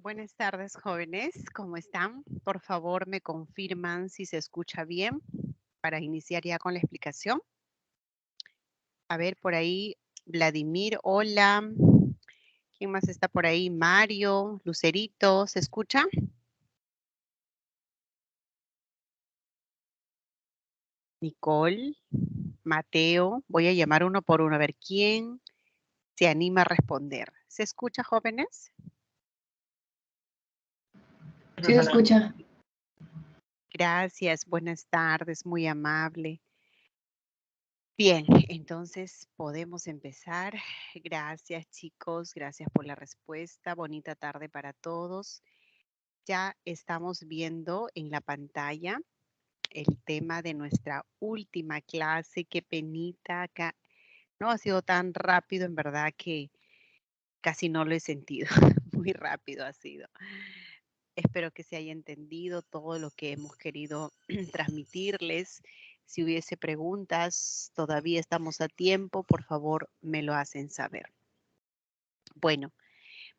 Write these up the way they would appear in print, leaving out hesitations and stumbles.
Buenas tardes, jóvenes. ¿Cómo están? Por favor, me confirman si se escucha bien para iniciar ya con la explicación. A ver, por ahí, Vladimir, hola. ¿Quién más está por ahí? Mario, Lucerito, ¿se escucha? Nicole, Mateo. Voy a llamar uno por uno a ver quién se anima a responder. ¿Se escucha, jóvenes? Sí, se escucha. Gracias, buenas tardes, muy amable. Bien, entonces podemos empezar. Gracias, chicos, gracias por la respuesta. Bonita tarde para todos. Ya estamos viendo en la pantalla el tema de nuestra última clase. Qué penita acá. No ha sido tan rápido, en verdad que casi no lo he sentido. Muy rápido ha sido. Espero que se haya entendido todo lo que hemos querido transmitirles. Si hubiese preguntas, todavía estamos a tiempo, por favor, me lo hacen saber. Bueno,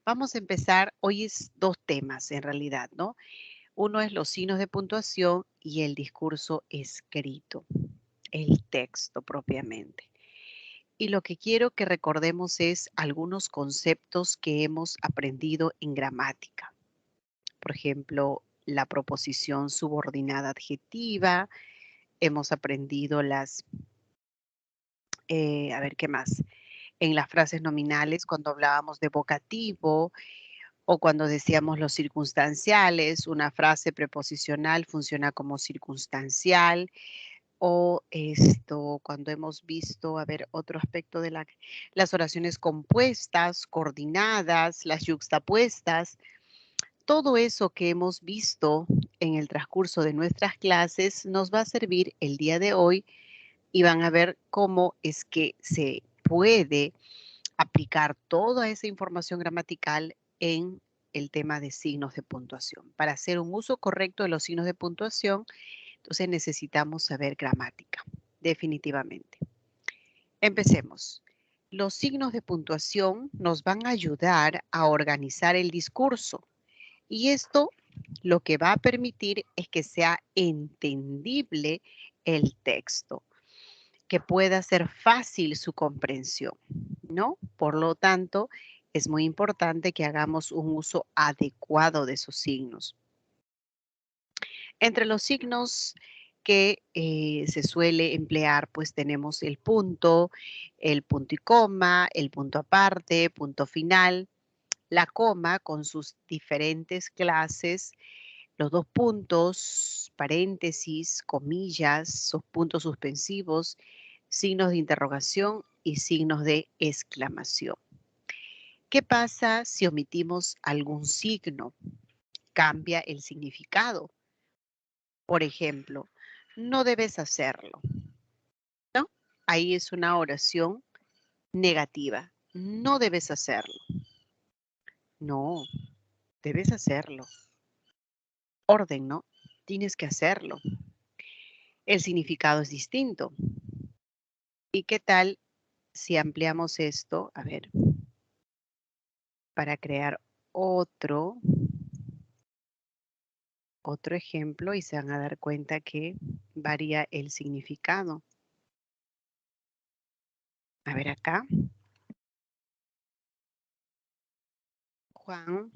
vamos a empezar. Hoy es dos temas en realidad, ¿no? Uno es los signos de puntuación y el discurso escrito, el texto propiamente. Y lo que quiero que recordemos es algunos conceptos que hemos aprendido en gramática. Por ejemplo, la proposición subordinada adjetiva. Hemos aprendido a ver qué más, en las frases nominales cuando hablábamos de vocativo o cuando decíamos los circunstanciales, una frase preposicional funciona como circunstancial o esto cuando hemos visto, a ver, otro aspecto de las oraciones compuestas, coordinadas, las yuxtapuestas. Todo eso que hemos visto en el transcurso de nuestras clases nos va a servir el día de hoy y van a ver cómo es que se puede aplicar toda esa información gramatical en el tema de signos de puntuación. Para hacer un uso correcto de los signos de puntuación, entonces necesitamos saber gramática, definitivamente. Empecemos. Los signos de puntuación nos van a ayudar a organizar el discurso y esto lo que va a permitir es que sea entendible el texto, que pueda ser fácil su comprensión, ¿no? Por lo tanto, es muy importante que hagamos un uso adecuado de esos signos. Entre los signos que se suele emplear, pues tenemos el punto y coma, el punto aparte, punto final, la coma con sus diferentes clases, los dos puntos, paréntesis, comillas, sus puntos suspensivos, signos de interrogación y signos de exclamación. ¿Qué pasa si omitimos algún signo? Cambia el significado. Por ejemplo, no debes hacerlo, ¿no? Ahí es una oración negativa. No debes hacerlo. No, debes hacerlo. Orden, ¿no? Tienes que hacerlo. El significado es distinto. ¿Y qué tal si ampliamos esto? A ver, para crear otro ejemplo y se van a dar cuenta que varía el significado. A ver acá. Juan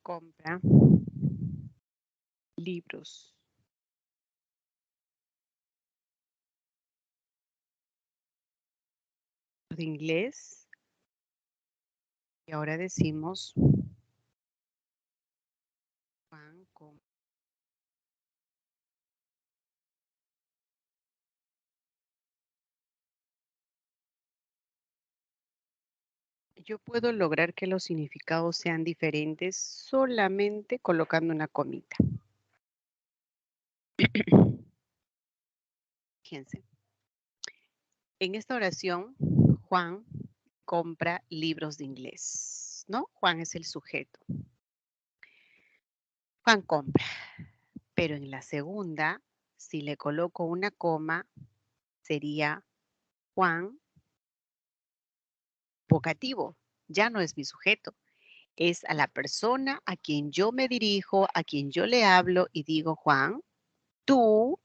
compra libros. De inglés. Y ahora decimos Juan compra. Yo puedo lograr que los significados sean diferentes solamente colocando una comita. Fíjense. En esta oración, Juan compra libros de inglés, ¿no? Juan es el sujeto. Juan compra. Pero en la segunda, si le coloco una coma, sería Juan, vocativo, ya no es mi sujeto. Es a la persona a quien yo me dirijo, a quien yo le hablo y digo, Juan, tú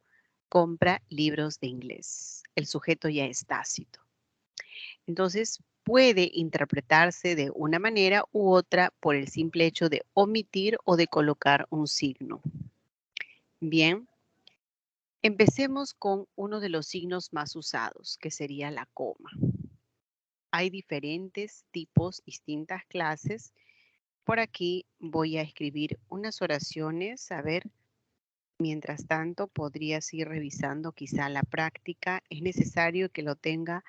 compra libros de inglés. El sujeto ya es tácito. Entonces, puede interpretarse de una manera u otra por el simple hecho de omitir o de colocar un signo. Bien, empecemos con uno de los signos más usados, que sería la coma. Hay diferentes tipos, distintas clases. Por aquí voy a escribir unas oraciones. A ver, mientras tanto, podrías ir revisando quizá la práctica. Es necesario que lo tenga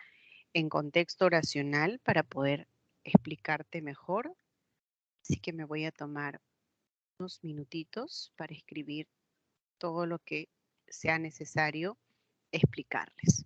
en contexto oracional para poder explicarte mejor. Así que me voy a tomar unos minutitos para escribir todo lo que sea necesario explicarles.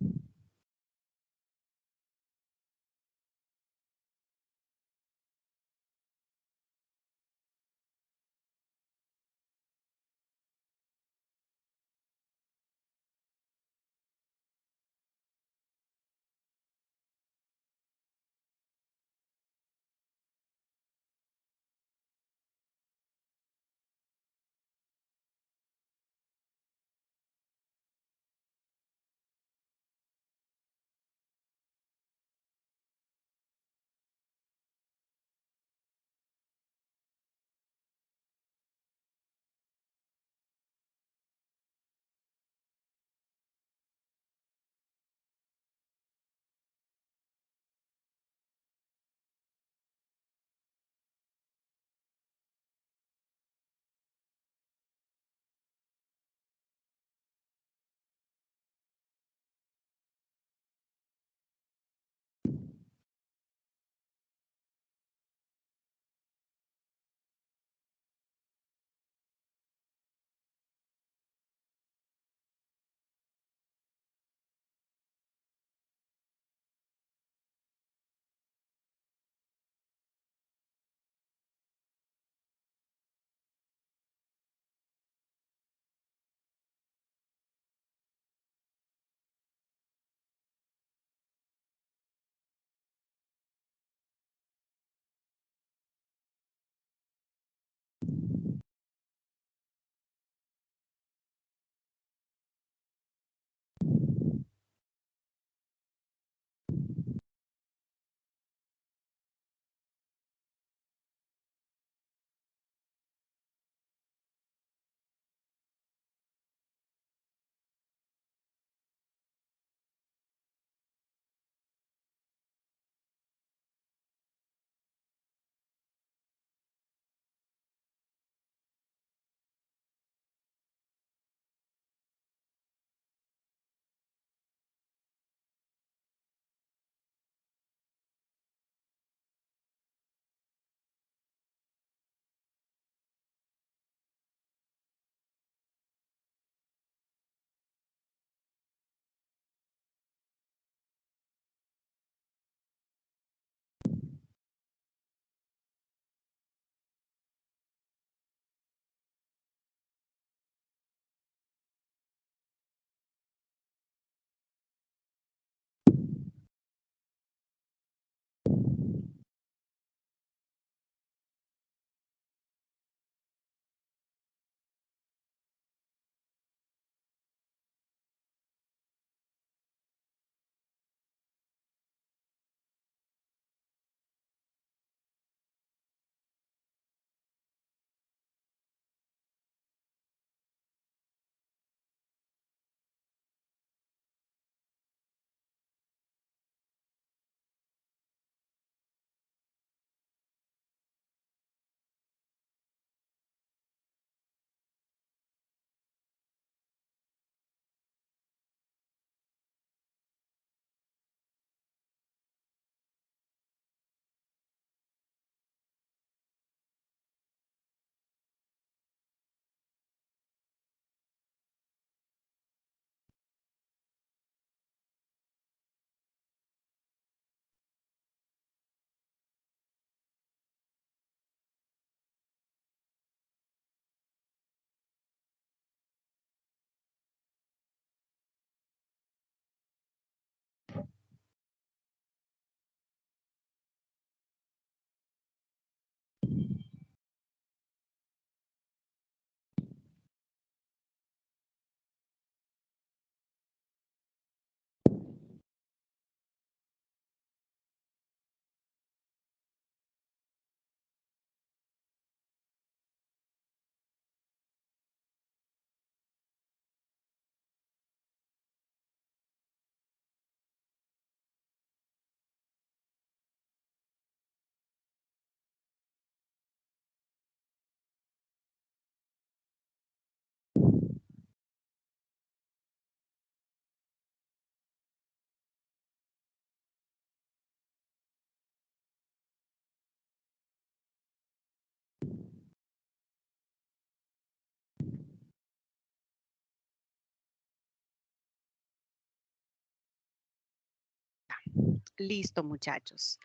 Listo, muchachos.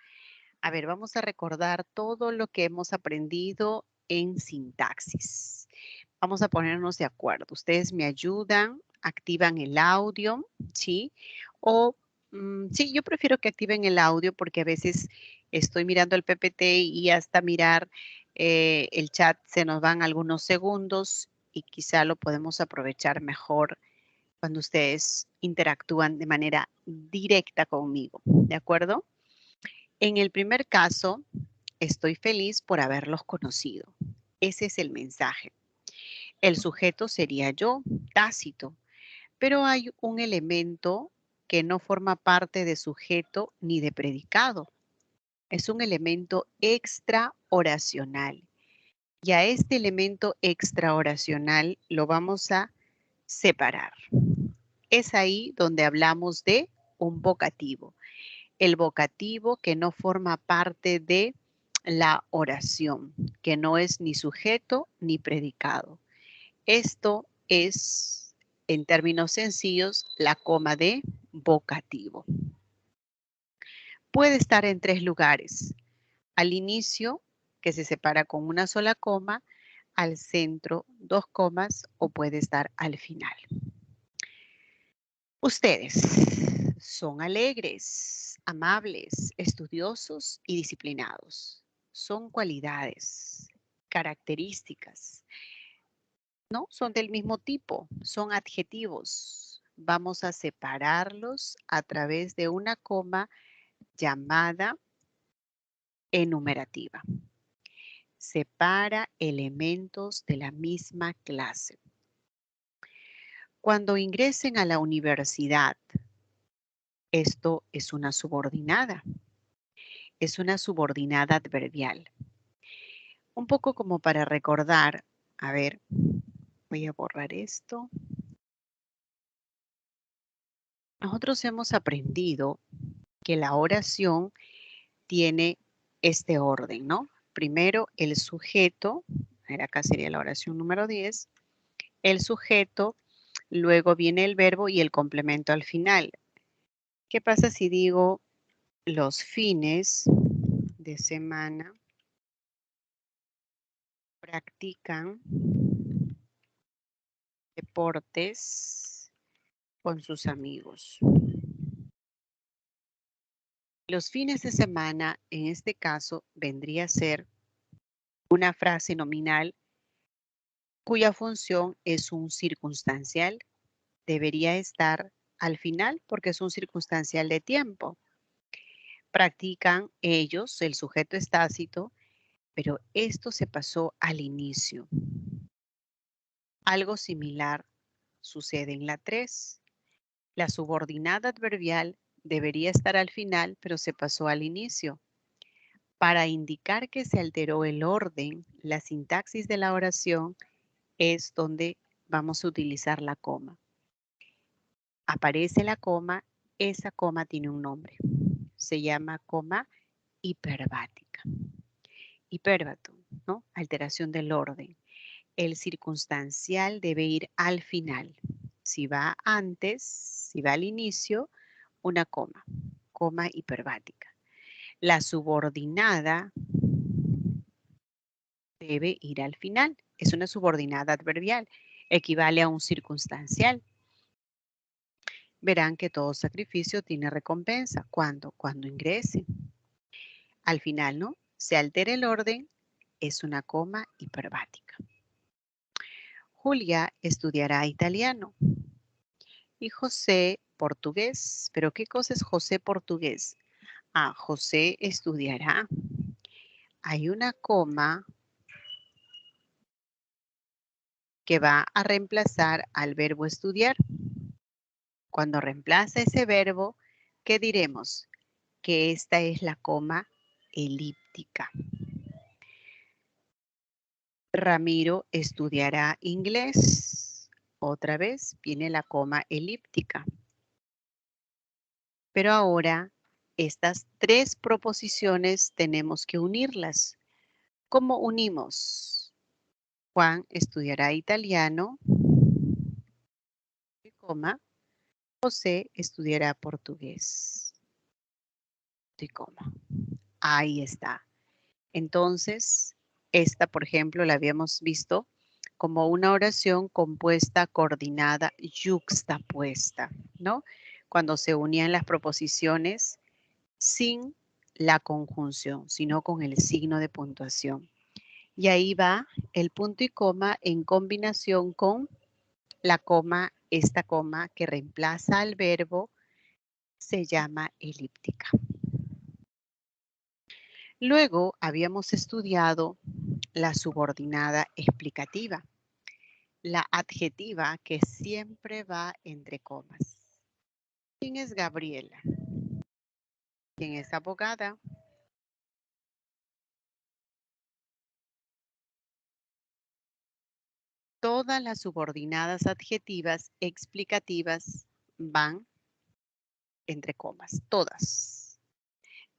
A ver, vamos a recordar todo lo que hemos aprendido en sintaxis. Vamos a ponernos de acuerdo. Ustedes me ayudan, activan el audio, ¿sí? O, sí, yo prefiero que activen el audio porque a veces estoy mirando el PPT y hasta mirar el chat se nos van algunos segundos y quizá lo podemos aprovechar mejor cuando ustedes interactúan de manera directa conmigo, ¿de acuerdo? En el primer caso, estoy feliz por haberlos conocido. Ese es el mensaje. El sujeto sería yo, Tácito, pero hay un elemento que no forma parte de sujeto ni de predicado. Es un elemento extraoracional. Y a este elemento extraoracional lo vamos a separar. Es ahí donde hablamos de un vocativo. El vocativo que no forma parte de la oración, que no es ni sujeto ni predicado. Esto es, en términos sencillos, la coma de vocativo. Puede estar en tres lugares. Al inicio, que se separa con una sola coma, al centro, dos comas, o puede estar al final. Ustedes son alegres, amables, estudiosos y disciplinados. Son cualidades, características. No, son del mismo tipo, son adjetivos. Vamos a separarlos a través de una coma llamada enumerativa. Separa elementos de la misma clase. Cuando ingresen a la universidad, esto es una subordinada. Es una subordinada adverbial. Un poco como para recordar, a ver, voy a borrar esto. Nosotros hemos aprendido que la oración tiene este orden, ¿no? Primero el sujeto, a ver, acá sería la oración número 10, el sujeto, luego viene el verbo y el complemento al final. ¿Qué pasa si digo los fines de semana practican deportes con sus amigos? Los fines de semana, en este caso, vendría a ser una frase nominal cuya función es un circunstancial. Debería estar al final porque es un circunstancial de tiempo. Practican ellos, el sujeto es tácito, pero esto se pasó al inicio. Algo similar sucede en la 3. La subordinada adverbial debería estar al final, pero se pasó al inicio. Para indicar que se alteró el orden, la sintaxis de la oración es donde vamos a utilizar la coma. Aparece la coma, esa coma tiene un nombre. Se llama coma hiperbática. Hiperbato, ¿no? Alteración del orden. El circunstancial debe ir al final. Si va antes, si va al inicio, una coma hiperbática. La subordinada debe ir al final. Es una subordinada adverbial. Equivale a un circunstancial. Verán que todo sacrificio tiene recompensa. ¿Cuándo? Cuando ingrese. Al final, ¿no? Se altera el orden, es una coma hiperbática. Julia estudiará italiano y José portugués. ¿Pero qué cosa es José portugués? Ah, José estudiará. Hay una coma que va a reemplazar al verbo estudiar. Cuando reemplaza ese verbo, ¿qué diremos? Que esta es la coma elíptica. Ramiro estudiará inglés. Otra vez viene la coma elíptica. Pero ahora estas tres proposiciones tenemos que unirlas. ¿Cómo unimos? Juan estudiará italiano, coma, José estudiará portugués. y coma. Ahí está. Entonces, esta, por ejemplo, la habíamos visto como una oración compuesta, coordinada, yuxtapuesta, ¿no? Cuando se unían las proposiciones sin la conjunción, sino con el signo de puntuación. Y ahí va el punto y coma en combinación con la coma, esta coma que reemplaza al verbo se llama elíptica. Luego habíamos estudiado la subordinada explicativa, la adjetiva que siempre va entre comas. ¿Quién es Gabriela? ¿Quién es abogada? Todas las subordinadas adjetivas explicativas van entre comas, todas.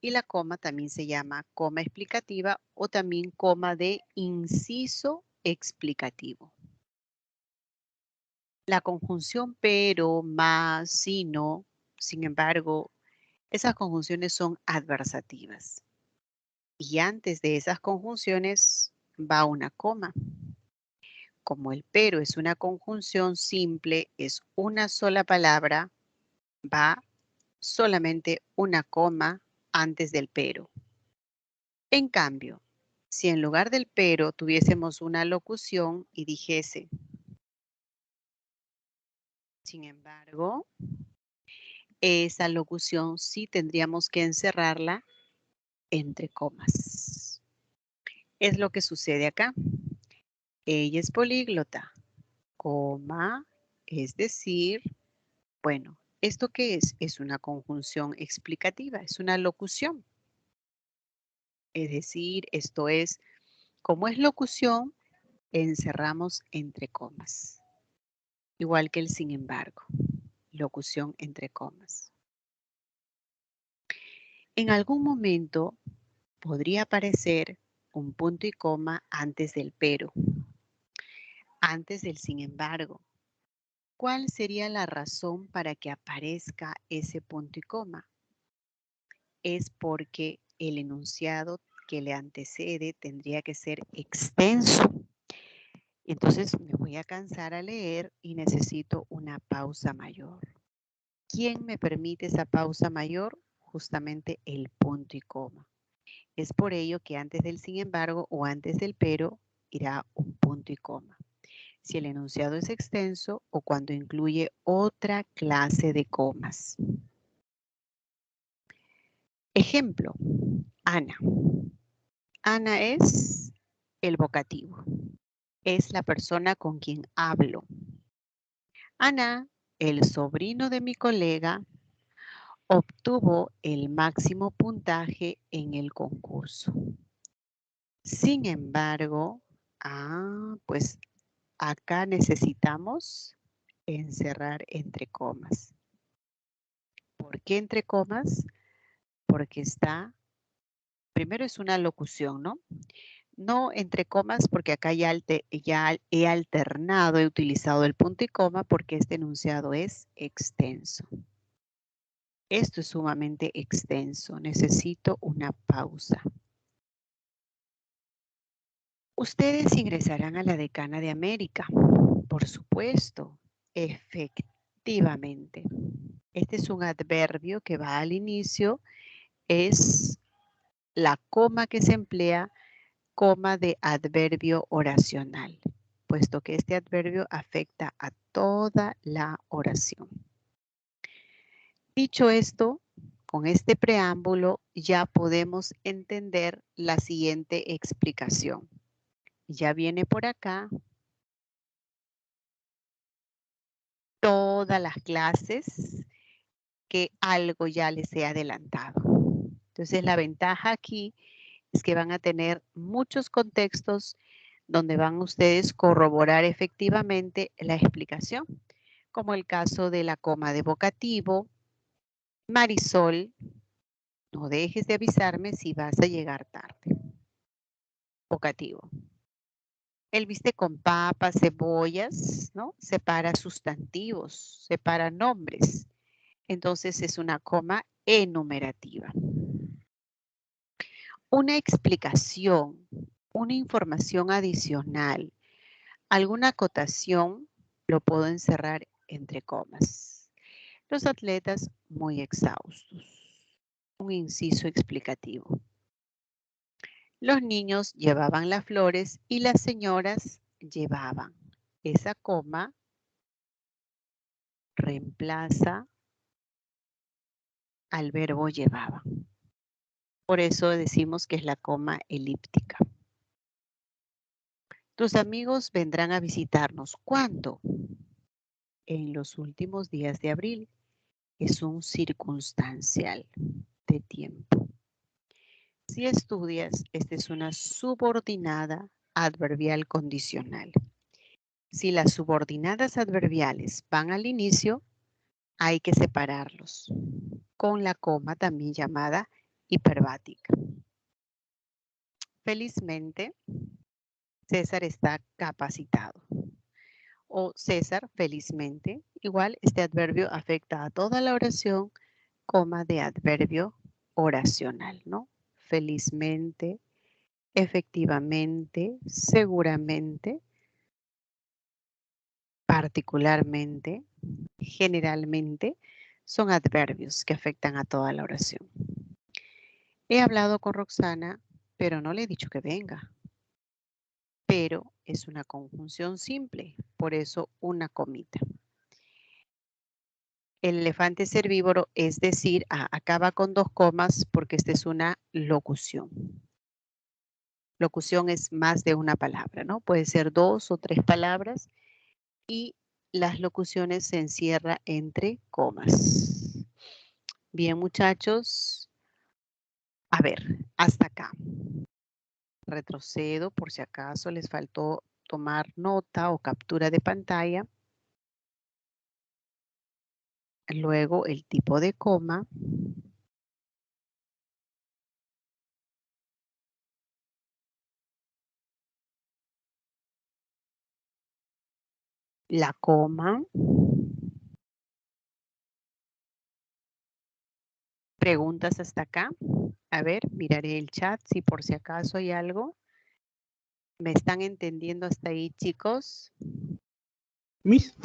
Y la coma también se llama coma explicativa o también coma de inciso explicativo. La conjunción pero, más, sino, sin embargo, esas conjunciones son adversativas. Y antes de esas conjunciones va una coma. Como el pero es una conjunción simple, es una sola palabra, va solamente una coma antes del pero. En cambio, si en lugar del pero tuviésemos una locución y dijese, sin embargo, esa locución sí tendríamos que encerrarla entre comas. Es lo que sucede acá. Ella es políglota, coma, es decir, bueno, ¿esto qué es? Es una conjunción explicativa, es una locución. Es decir, esto es, como es locución, encerramos entre comas. Igual que el sin embargo, locución entre comas. En algún momento podría aparecer un punto y coma antes del pero, antes del sin embargo. ¿Cuál sería la razón para que aparezca ese punto y coma? Es porque el enunciado que le antecede tendría que ser extenso. Entonces me voy a cansar a leer y necesito una pausa mayor. ¿Quién me permite esa pausa mayor? Justamente el punto y coma. Es por ello que antes del sin embargo o antes del pero irá un punto y coma. Si el enunciado es extenso o cuando incluye otra clase de comas. Ejemplo, Ana. Ana es el vocativo. Es la persona con quien hablo. Ana, el sobrino de mi colega, obtuvo el máximo puntaje en el concurso. Sin embargo, pues acá necesitamos encerrar entre comas. ¿Por qué entre comas? Porque está, primero es una locución, ¿no? No entre comas porque acá ya he alternado, he utilizado el punto y coma porque este enunciado es extenso. Esto es sumamente extenso. Necesito una pausa. Ustedes ingresarán a la Decana de América. Por supuesto, efectivamente. Este es un adverbio que va al inicio. Es la coma que se emplea, coma de adverbio oracional, puesto que este adverbio afecta a toda la oración. Dicho esto, con este preámbulo ya podemos entender la siguiente explicación. Ya viene por acá todas las clases que algo ya les he adelantado. Entonces la ventaja aquí es que van a tener muchos contextos donde van ustedes corroborar efectivamente la explicación, como el caso de la coma de vocativo. Marisol, no dejes de avisarme si vas a llegar tarde. Vocativo. El viste con papas, cebollas, ¿no? Separa sustantivos, separa nombres. Entonces es una coma enumerativa. una explicación, una información adicional, alguna acotación, lo puedo encerrar entre comas. Los atletas muy exhaustos. Un inciso explicativo. Los niños llevaban las flores y las señoras llevaban. Esa coma reemplaza al verbo llevaba. Por eso decimos que es la coma elíptica. Tus amigos vendrán a visitarnos. ¿Cuándo? En los últimos días de abril. Es un circunstancial de tiempo. Si estudias, esta es una subordinada adverbial condicional. Si las subordinadas adverbiales van al inicio, hay que separarlos con la coma también llamada hiperbática. Felizmente, César está capacitado. O César, felizmente, igual este adverbio afecta a toda la oración, coma de adverbio oracional, ¿no? Felizmente, efectivamente, seguramente, particularmente, generalmente, son adverbios que afectan a toda la oración. He hablado con Roxana, pero no le he dicho que venga. Pero es una conjunción simple, por eso una comita. El elefante es herbívoro, es decir, acaba con 2 comas porque esta es una locución. Locución es más de una palabra, ¿no? Puede ser 2 o 3 palabras y las locuciones se encierran entre comas. Bien, muchachos. A ver, hasta acá. Retrocedo por si acaso les faltó tomar nota o captura de pantalla. Luego el tipo de coma. La coma. ¿Preguntas hasta acá? A ver, miraré el chat si por si acaso hay algo. ¿Me están entendiendo hasta ahí, chicos? Miss,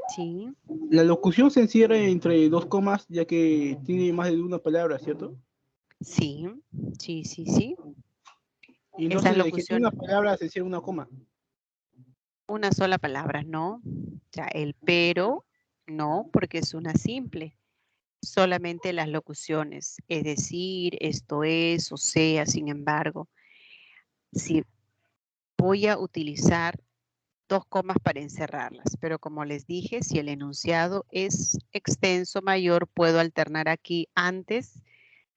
Sí. la locución se encierra entre 2 comas ya que tiene más de una palabra, ¿cierto? Sí, sí, sí, sí. Y Esas entonces de que tiene locuciones, una palabra se encierra una coma. una sola palabra, no. Ya el pero, no, porque es una simple. Solamente las locuciones, es decir, esto es, o sea, sin embargo. Si voy a utilizar 2 comas para encerrarlas, pero como les dije, si el enunciado es extenso, mayor, puedo alternar aquí antes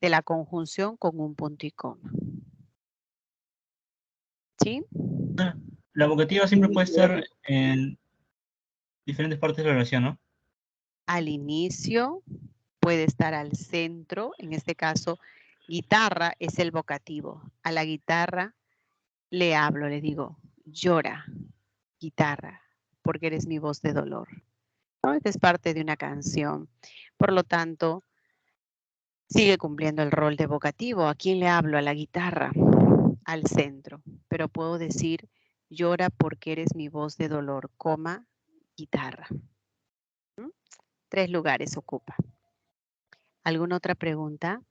de la conjunción con un punto y coma. ¿Sí? La vocativa siempre puede estar en diferentes partes de la oración, ¿no? Al inicio, puede estar al centro, en este caso, guitarra es el vocativo. A la guitarra le hablo, le digo, llora, guitarra, porque eres mi voz de dolor. ¿No? Esta es parte de una canción. Por lo tanto, sigue cumpliendo el rol de vocativo. ¿A quién le hablo? A la guitarra, al centro. Pero puedo decir, llora porque eres mi voz de dolor, coma, guitarra. 3 lugares ocupa. ¿Alguna otra pregunta?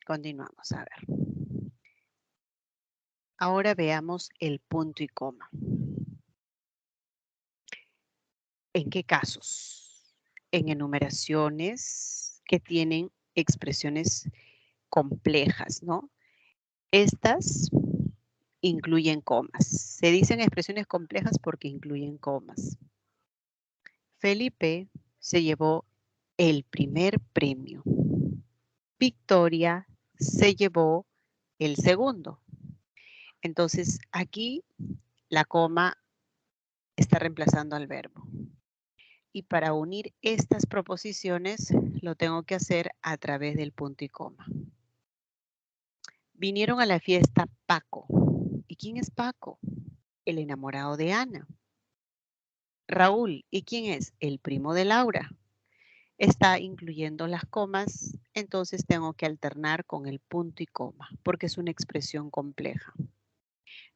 Continuamos, a ver. Ahora veamos el punto y coma. ¿En qué casos? En enumeraciones que tienen expresiones complejas, ¿no? Estas incluyen comas. Se dicen expresiones complejas porque incluyen comas. Felipe se llevó el primer premio. Victoria se llevó el segundo. Entonces, aquí la coma está reemplazando al verbo. Y para unir estas proposiciones, lo tengo que hacer a través del punto y coma. Vinieron a la fiesta Paco. ¿Y quién es Paco? El enamorado de Ana. Raúl, ¿y quién es? El primo de Laura. Está incluyendo las comas, entonces tengo que alternar con el punto y coma, porque es una expresión compleja.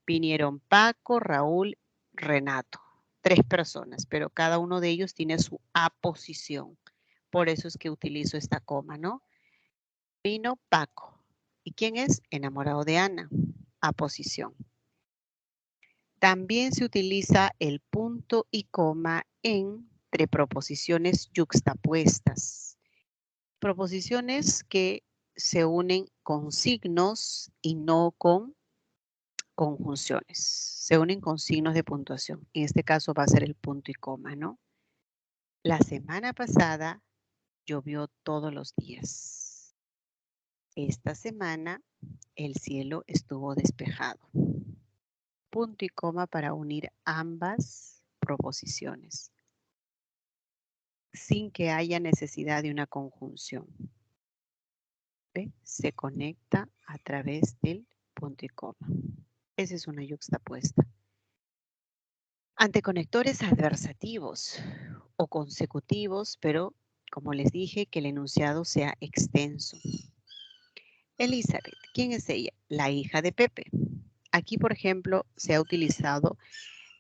Vinieron Paco, Raúl, Renato. 3 personas, pero cada uno de ellos tiene su aposición. Por eso es que utilizo esta coma, ¿no? Vino Paco. ¿Y quién es? Enamorado de Ana. Aposición. También se utiliza el punto y coma entre proposiciones yuxtapuestas. Proposiciones que se unen con signos y no con conjunciones. Se unen con signos de puntuación. En este caso va a ser el punto y coma, ¿no? La semana pasada llovió todos los días. Esta semana el cielo estuvo despejado. Punto y coma para unir ambas proposiciones sin que haya necesidad de una conjunción. ¿Ve? Se conecta a través del punto y coma. Esa es una yuxtapuesta. Anteconectores adversativos o consecutivos, pero como les dije, que el enunciado sea extenso. Elizabeth, ¿quién es ella? La hija de Pepe. Aquí, por ejemplo, se ha utilizado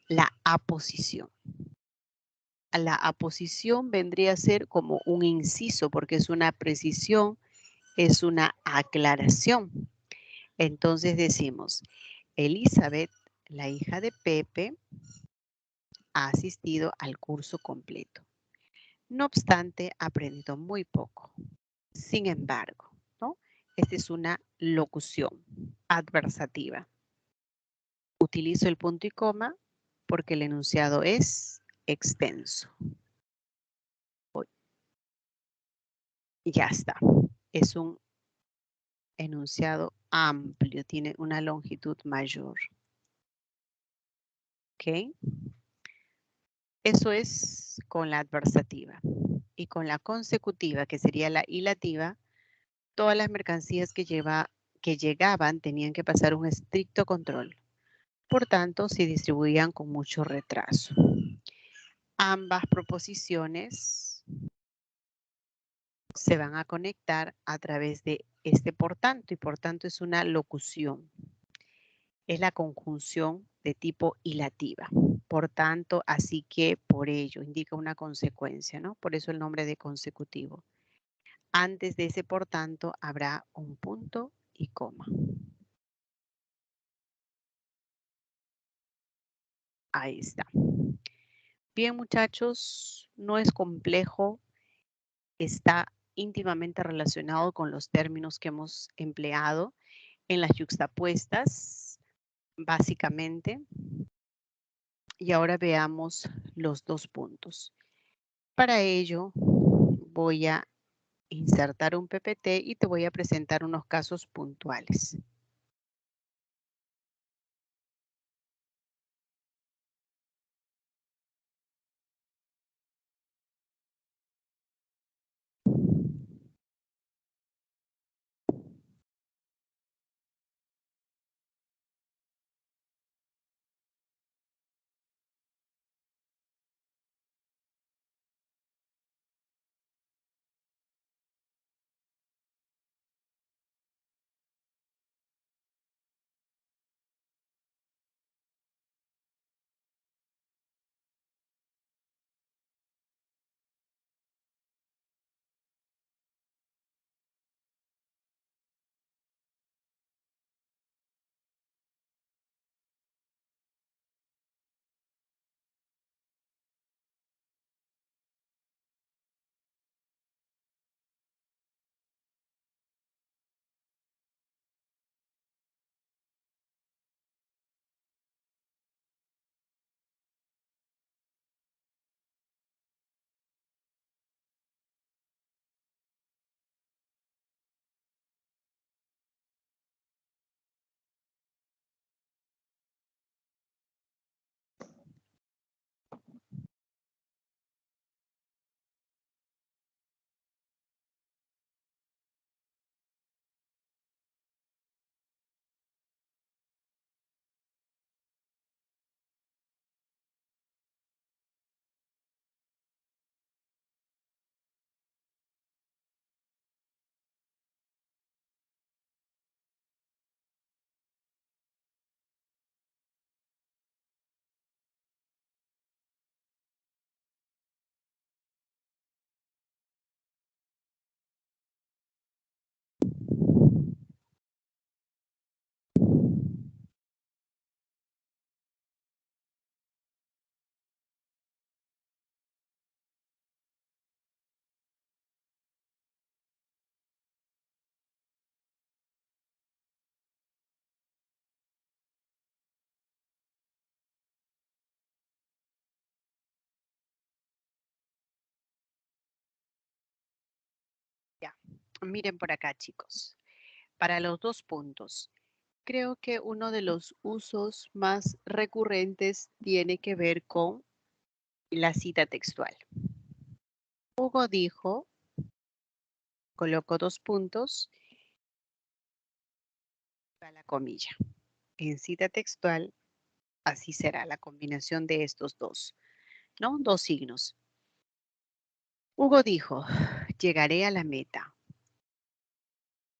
la aposición. La aposición vendría a ser como un inciso porque es una precisión, es una aclaración. Entonces decimos, Elizabeth, la hija de Pepe, ha asistido al curso completo. No obstante, ha aprendido muy poco. Sin embargo, ¿no? Esta es una locución adversativa. Utilizo el punto y coma porque el enunciado es extenso. Ya está. Es un enunciado amplio, tiene una longitud mayor. ¿Ok? Eso es con la adversativa. Y con la consecutiva, que sería la hilativa, todas las mercancías que llegaban tenían que pasar un estricto control. Por tanto, se distribuían con mucho retraso. Ambas proposiciones se van a conectar a través de este por tanto, y por tanto es una locución. Es la conjunción de tipo hilativa. Por tanto, así que por ello indica una consecuencia, ¿no? Por eso el nombre de consecutivo. Antes de ese por tanto habrá un punto y coma. Ahí está. Bien, muchachos, no es complejo, está íntimamente relacionado con los términos que hemos empleado en las yuxtapuestas, básicamente. Y ahora veamos los 2 puntos. Para ello, voy a insertar un PPT y te voy a presentar unos casos puntuales. Miren por acá, chicos. Para los 2 puntos, creo que uno de los usos más recurrentes tiene que ver con la cita textual. Hugo dijo, coloco 2 puntos, a la comilla. En cita textual, así será la combinación de estos dos, ¿no? 2 signos. Hugo dijo, llegaré a la meta.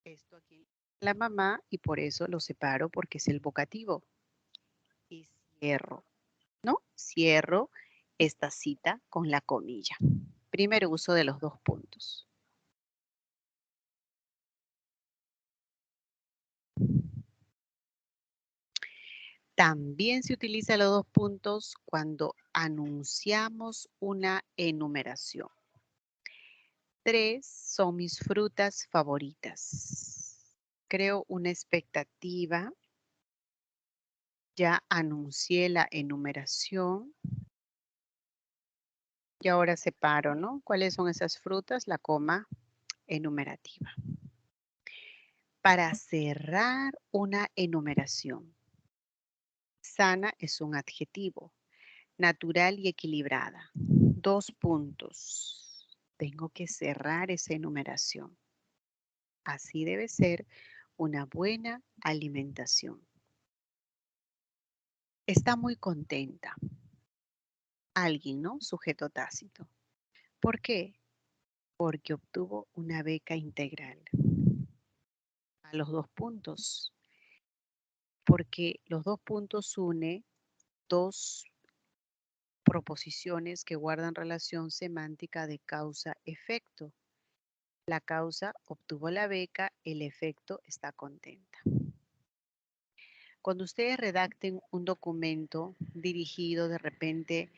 Esto aquí la mamá y por eso lo separo porque es el vocativo. Y cierro, ¿no? Cierro esta cita con la comilla. Primer uso de los 2 puntos. También se utiliza los 2 puntos cuando anunciamos una enumeración. 3 son mis frutas favoritas. Creo una expectativa. Ya anuncié la enumeración. Y ahora separo, ¿no? ¿Cuáles son esas frutas? La coma enumerativa. Para cerrar una enumeración. Sana es un adjetivo. Natural y equilibrada. 2 puntos. Tengo que cerrar esa enumeración. Así debe ser una buena alimentación. Está muy contenta. Alguien, ¿no? Sujeto tácito. ¿Por qué? Porque obtuvo una beca integral. A los 2 puntos. Porque los 2 puntos une 2 proposiciones que guardan relación semántica de causa-efecto. La causa obtuvo la beca, el efecto está contenta. Cuando ustedes redacten un documento dirigido de repente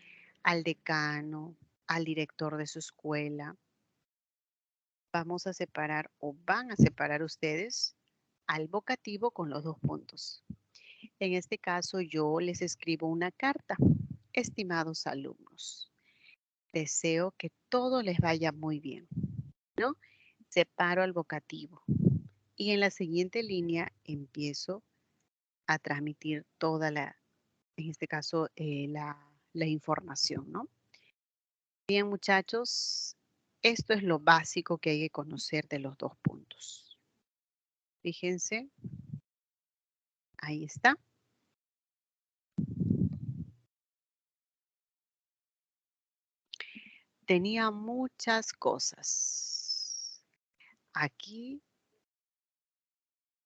al decano, al director de su escuela, vamos a separar o van a separar ustedes al vocativo con los 2 puntos. En este caso yo les escribo una carta. Estimados alumnos, deseo que todo les vaya muy bien, ¿no? Separo al vocativo y en la siguiente línea empiezo a transmitir toda en este caso, la información, ¿no? Bien, muchachos, esto es lo básico que hay que conocer de los 2 puntos. Fíjense, ahí está. Tenía muchas cosas. Aquí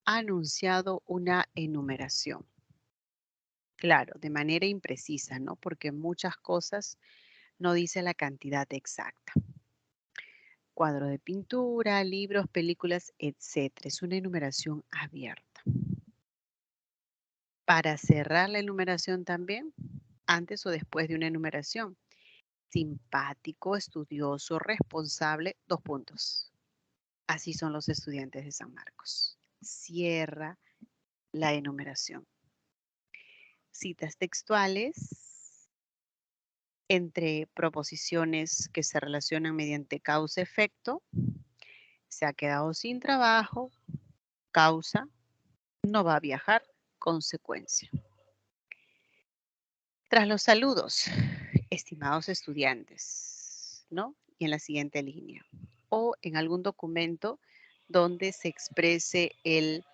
ha anunciado una enumeración. Claro, de manera imprecisa, ¿no? Porque muchas cosas no dice la cantidad exacta. Cuadro de pintura, libros, películas, etc. Es una enumeración abierta. Para cerrar la enumeración también, antes o después de una enumeración. Simpático, estudioso, responsable, 2 puntos. Así son los estudiantes de San Marcos. Cierra la enumeración. Citas textuales entre proposiciones que se relacionan mediante causa-efecto. Se ha quedado sin trabajo, causa, no va a viajar, consecuencia. Tras los saludos, estimados estudiantes, ¿no? Y en la siguiente línea. O en algún documento donde se exprese el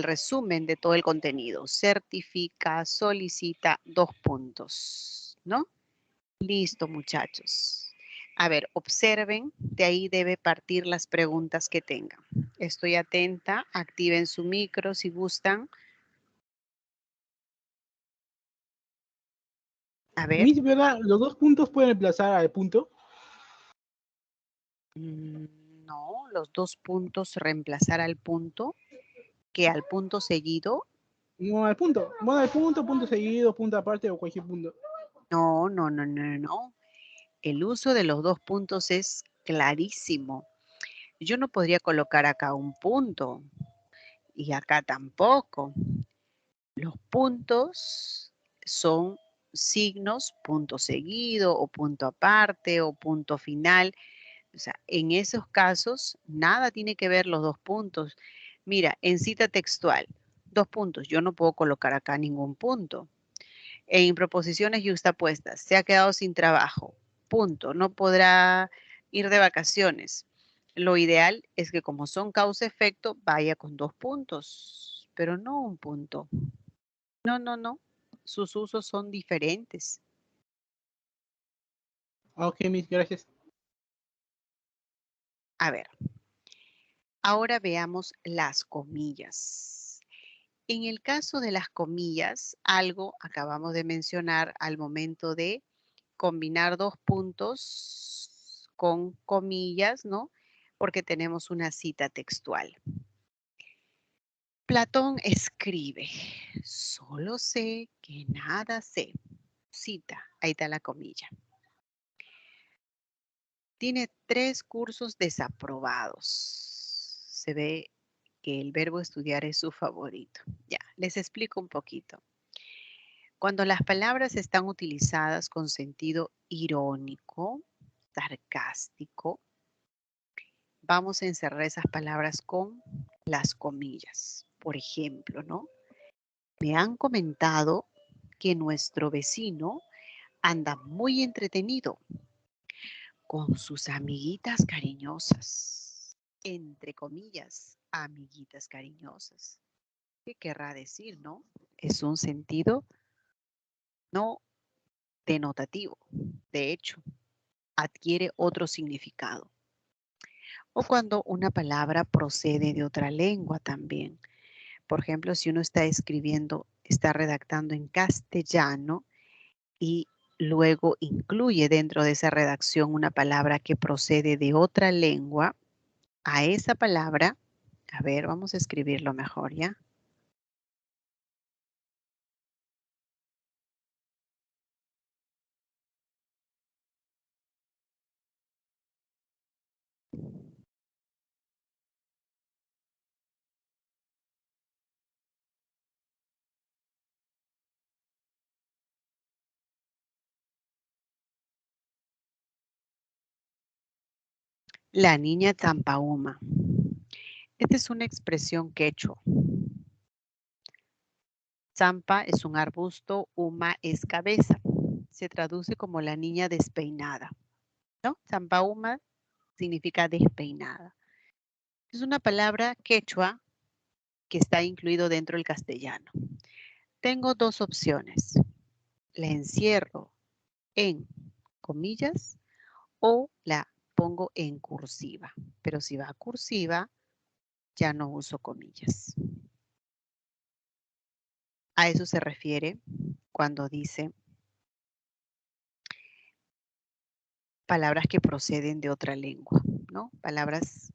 resumen de todo el contenido. Certifica, solicita, 2 puntos, ¿no? Listo, muchachos. A ver, observen, de ahí debe partir las preguntas que tengan. Estoy atenta, activen su micro si gustan. A ver. Miss, ¿verdad? ¿Los 2 puntos pueden reemplazar al punto? No, los 2 puntos reemplazar al punto, que al punto seguido. No, al punto. Bueno, al punto, punto seguido, punto aparte o cualquier punto. No, no, no, no, no. El uso de los 2 puntos es clarísimo. Yo no podría colocar acá un punto y acá tampoco. Los puntos son signos, punto seguido o punto aparte o punto final O sea, en esos casos, nada tiene que ver los 2 puntos. Mira, en cita textual, 2 puntos. Yo no puedo colocar acá ningún punto. En proposiciones yuxtapuestas, se ha quedado sin trabajo. Punto. No podrá ir de vacaciones. Lo ideal es que como son causa-efecto, vaya con 2 puntos, pero no un punto. No, no, no. Sus usos son diferentes. Ok, Miss, gracias. A ver, ahora veamos las comillas. En el caso de las comillas, algo acabamos de mencionar al momento de combinar 2 puntos con comillas, ¿no? Porque tenemos una cita textual. Platón escribe, solo sé que nada sé. Cita, ahí está la comilla. Tiene 3 cursos desaprobados. Se ve que el verbo estudiar es su favorito. Ya, les explico un poquito. Cuando las palabras están utilizadas con sentido irónico, sarcástico, vamos a encerrar esas palabras con las comillas. Por ejemplo, ¿no? Me han comentado que nuestro vecino anda muy entretenido con sus amiguitas cariñosas. Entre comillas, amiguitas cariñosas. ¿Qué querrá decir, no? Es un sentido no denotativo. De hecho, adquiere otro significado. O cuando una palabra procede de otra lengua también. Por ejemplo, si uno está escribiendo, está redactando en castellano y luego incluye dentro de esa redacción una palabra que procede de otra lengua, a esa palabra, a ver, vamos a escribirlo mejor, ¿ya? La niña Tampauma. Esta es una expresión quechua. Zampa es un arbusto, uma es cabeza. Se traduce como la niña despeinada, ¿no? Zampauma significa despeinada. Es una palabra quechua que está incluido dentro del castellano. Tengo 2 opciones. La encierro en comillas o la pongo en cursiva. Pero si va a cursiva, ya no uso comillas. A eso se refiere cuando dice palabras que proceden de otra lengua, ¿no? Palabras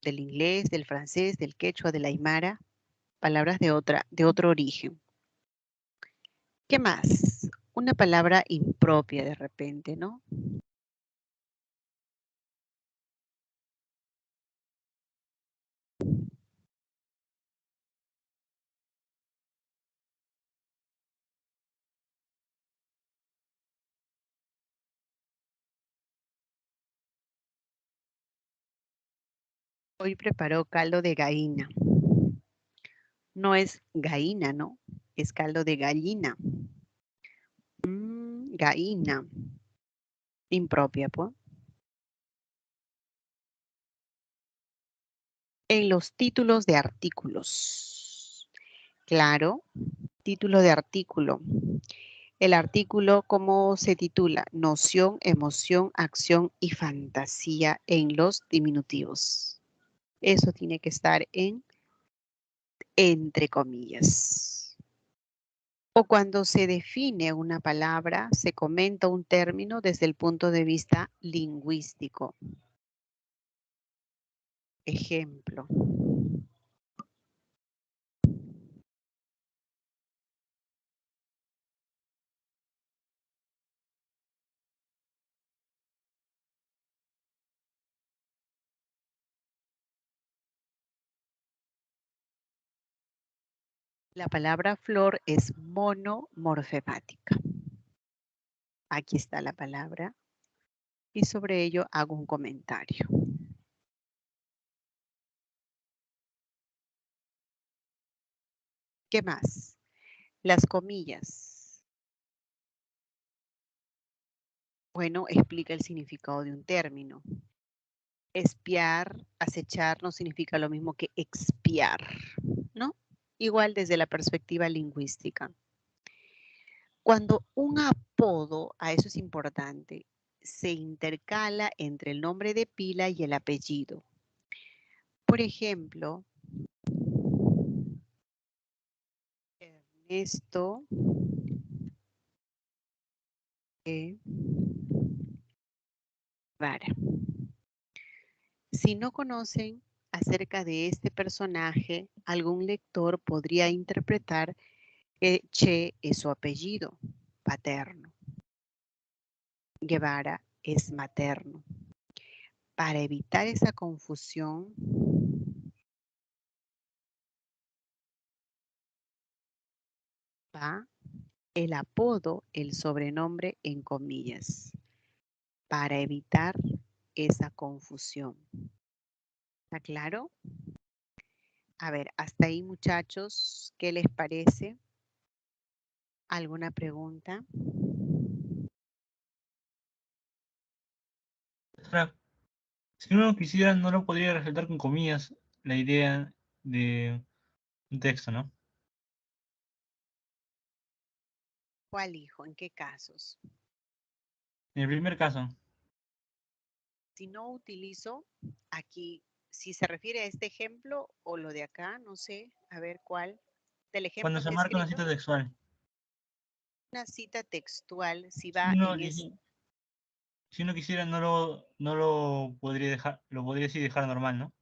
del inglés, del francés, del quechua, del aymara, palabras de otro origen. ¿Qué más? Una palabra impropia de repente, ¿no? Hoy preparó caldo de gallina. No es gallina, ¿no? Es caldo de gallina. Gallina. Impropia, pues. En los títulos de artículos. Claro, título de artículo. El artículo, ¿cómo se titula? Noción, emoción, acción y fantasía en los diminutivos. Eso tiene que estar en entre comillas. O cuando se define una palabra, se comenta un término desde el punto de vista lingüístico. Ejemplo. La palabra flor es monomorfemática. Aquí está la palabra y sobre ello hago un comentario. ¿Qué más? Las comillas. Bueno, explica el significado de un término. Espiar, acechar no significa lo mismo que expiar, ¿no? Igual desde la perspectiva lingüística. Cuando un apodo, a eso es importante, se intercala entre el nombre de pila y el apellido. Por ejemplo, Ernesto Guevara. Si no conocen acerca de este personaje, algún lector podría interpretar que Che es su apellido paterno. Guevara es materno. Para evitar esa confusión, va el apodo, el sobrenombre en comillas, para evitar esa confusión. ¿Está claro? A ver, hasta ahí muchachos, ¿qué les parece? ¿Alguna pregunta? Ahora, si uno quisiera, no lo podría resaltar con comillas la idea de un texto, ¿no? ¿Cuál hijo? ¿En qué casos? En el primer caso, Si no utilizo aquí, si se refiere a este ejemplo o lo de acá, no sé, a ver cuál. Del cuando ejemplo se que he marca una escrito, cita textual, una cita textual, si si va uno, en es, si uno quisiera, no lo podría dejar, lo podría así dejar normal, ¿no?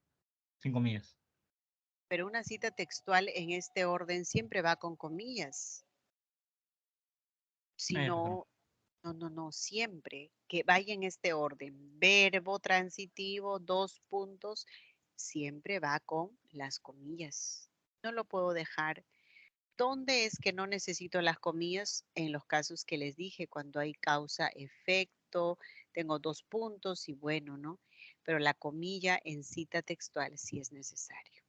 Sin comillas. pero una cita textual en este orden siempre va con comillas. Si Ah, ya, perdón. no, no, siempre que vaya en este orden. Verbo transitivo, dos puntos, siempre va con las comillas. No lo puedo dejar. ¿Dónde es que no necesito las comillas? En los casos que les dije, cuando hay causa-efecto, tengo dos puntos y bueno, ¿no? Pero la comilla en cita textual sí es necesario.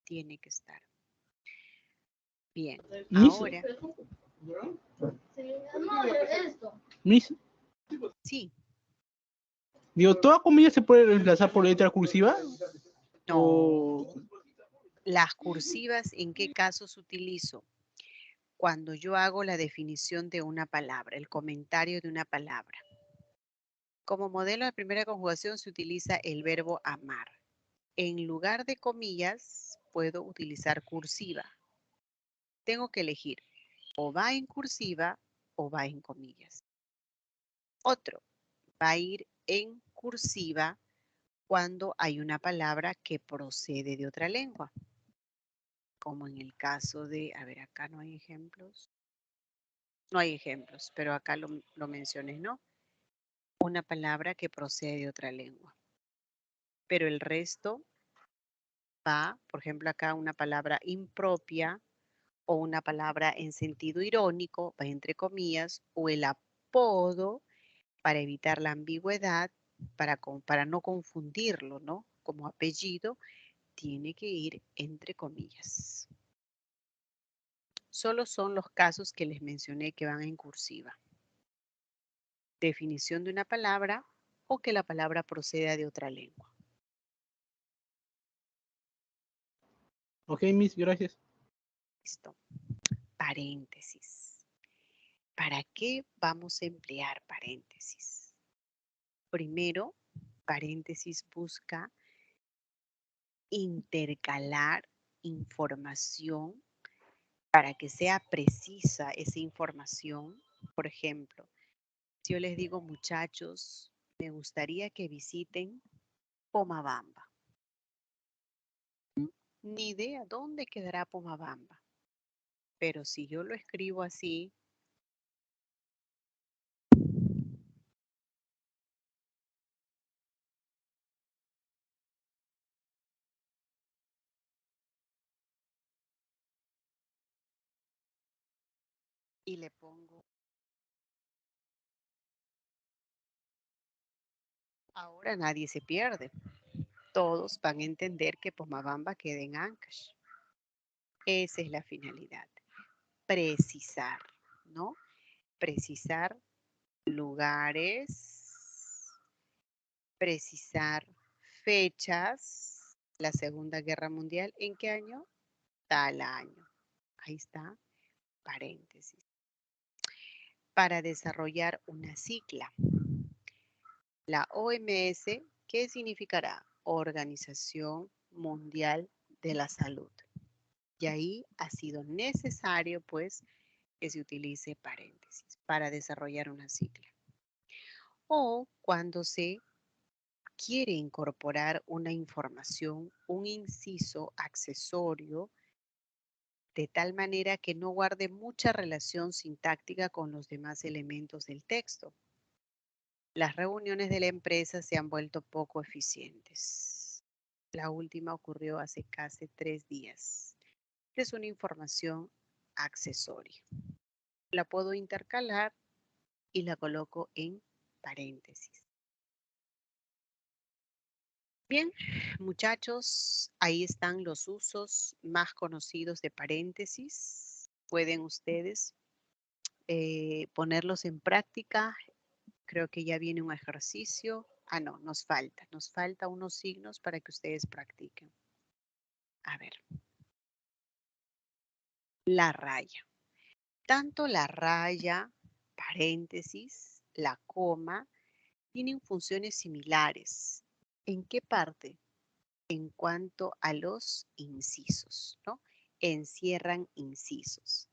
Tiene que estar. Bien, Miss, ahora Miss, sí, digo, ¿toda comilla se puede reemplazar por letra cursiva? no. O... Las cursivas, ¿en qué casos utilizo? Cuando yo hago la definición de una palabra, el comentario de una palabra. Como modelo de primera conjugación se utiliza el verbo amar. En lugar de comillas, puedo utilizar cursiva. Tengo que elegir o va en cursiva o va en comillas. Otro, va a ir en cursiva cuando hay una palabra que procede de otra lengua. Como en el caso de, a ver, acá no hay ejemplos. No hay ejemplos, pero acá lo mencioné, ¿no? Una palabra que procede de otra lengua. Pero el resto va, por ejemplo, acá una palabra impropia o una palabra en sentido irónico, va entre comillas, o el apodo para evitar la ambigüedad, para no confundirlo, ¿no? Como apellido, tiene que ir entre comillas. Solo son los casos que les mencioné que van en cursiva. Definición de una palabra o que la palabra proceda de otra lengua. Ok, Miss, gracias. Listo. Paréntesis. ¿Para qué vamos a emplear paréntesis? Primero, paréntesis busca intercalar información para que sea precisa esa información. Por ejemplo, si yo les digo, muchachos, me gustaría que visiten Pomabamba. Ni idea dónde quedará Pomabamba. Pero si yo lo escribo así, y le pongo Ahora nadie se pierde. Todos van a entender que Pomabamba queda en Ancash. Esa es la finalidad. Precisar, ¿no? Precisar lugares, precisar fechas. La Segunda Guerra Mundial, ¿en qué año? Tal año. Ahí está, paréntesis. Para desarrollar una sigla. La OMS, ¿qué significará? Organización Mundial de la Salud. Y ahí ha sido necesario, pues, que se utilice paréntesis para desarrollar una sigla. O cuando se quiere incorporar una información, un inciso accesorio, de tal manera que no guarde mucha relación sintáctica con los demás elementos del texto. Las reuniones de la empresa se han vuelto poco eficientes. La última ocurrió hace casi 3 días. Es una información accesoria. La puedo intercalar y la coloco en paréntesis. Bien, muchachos, ahí están los usos más conocidos de paréntesis. Pueden ustedes ponerlos en práctica. Creo que ya viene un ejercicio. Ah, no, nos falta unos signos para que ustedes practiquen. A ver. La raya. Tanto la raya, paréntesis, la coma, tienen funciones similares. ¿En qué parte? En cuanto a los incisos, ¿no? Encierran incisos.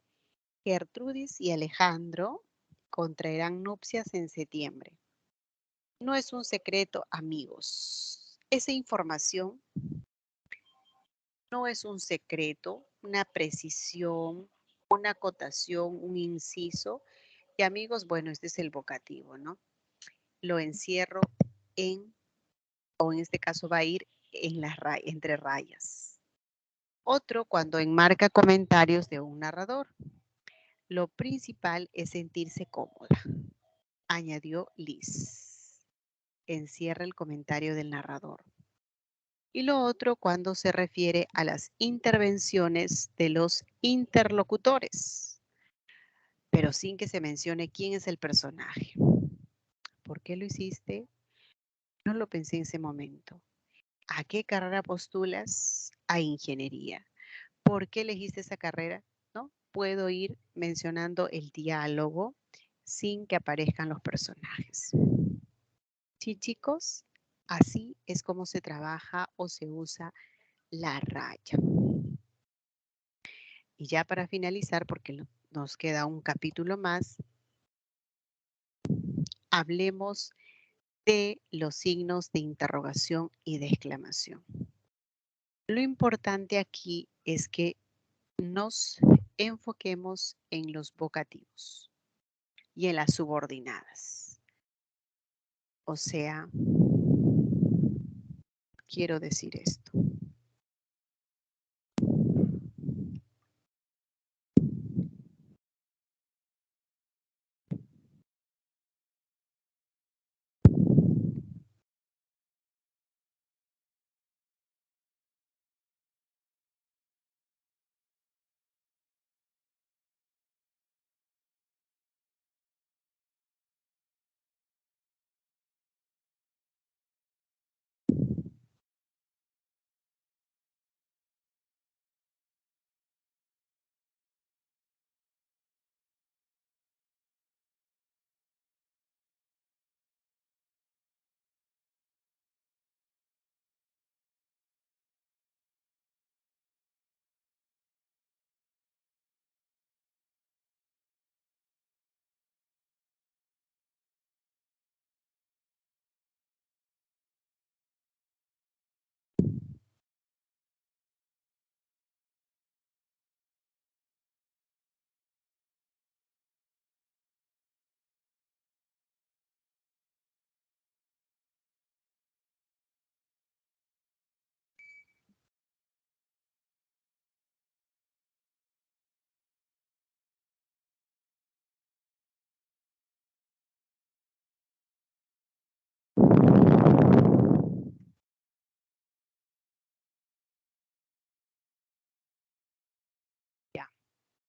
Gertrudis y Alejandro contraerán nupcias en septiembre. No es un secreto, amigos. Esa información no es un secreto, una precisión, una acotación, un inciso. Y amigos, bueno, este es el vocativo, ¿no? Lo encierro en, o en este caso va a ir en entre rayas. Otro cuando enmarca comentarios de un narrador. Lo principal es sentirse cómoda, añadió Liz. Encierra el comentario del narrador. Y lo otro cuando se refiere a las intervenciones de los interlocutores, pero sin que se mencione quién es el personaje. ¿Por qué lo hiciste? No lo pensé en ese momento. ¿A qué carrera postulas? A ingeniería. ¿Por qué elegiste esa carrera? ¿No? Puedo ir mencionando el diálogo sin que aparezcan los personajes. Sí, chicos, así es como se trabaja o se usa la raya. Y ya para finalizar, porque nos queda un capítulo más, hablemos de los signos de interrogación y de exclamación. Lo importante aquí es que nos enfoquemos en los vocativos y en las subordinadas. O sea, quiero decir esto.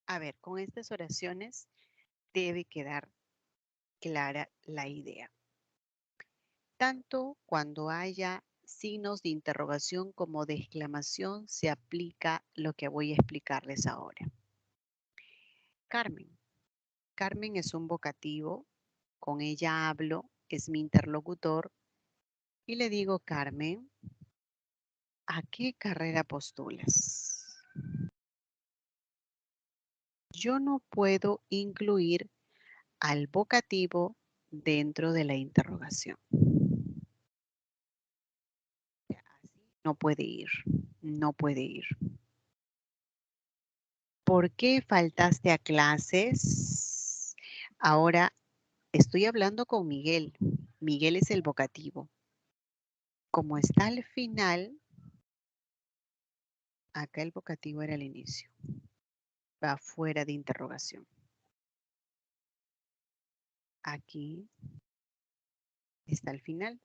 A ver, con estas oraciones debe quedar clara la idea. Tanto cuando haya signos de interrogación como de exclamación se aplica lo que voy a explicarles ahora. Carmen. Carmen es un vocativo, con ella hablo, es mi interlocutor y le digo, Carmen, ¿a qué carrera postulas? Yo no puedo incluir al vocativo dentro de la interrogación. Así no puede ir, no puede ir. ¿Por qué faltaste a clases? Ahora estoy hablando con Miguel. Miguel es el vocativo. Como está al final, acá el vocativo era el inicio. Va fuera de interrogación. Aquí está el final.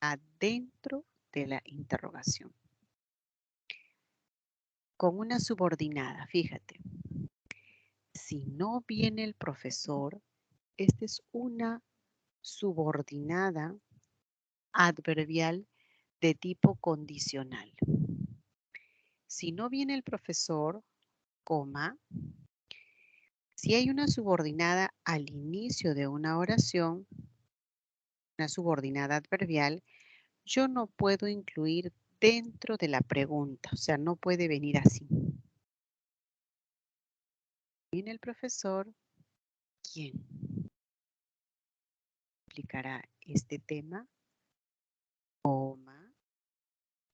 Adentro de la interrogación. Con una subordinada, fíjate. Si no viene el profesor, esta es una subordinada adverbial de tipo condicional. Si no viene el profesor, coma, si hay una subordinada al inicio de una oración, una subordinada adverbial, yo no puedo incluir dentro de la pregunta, o sea, no puede venir así. Viene el profesor, ¿quién explicará este tema? Coma,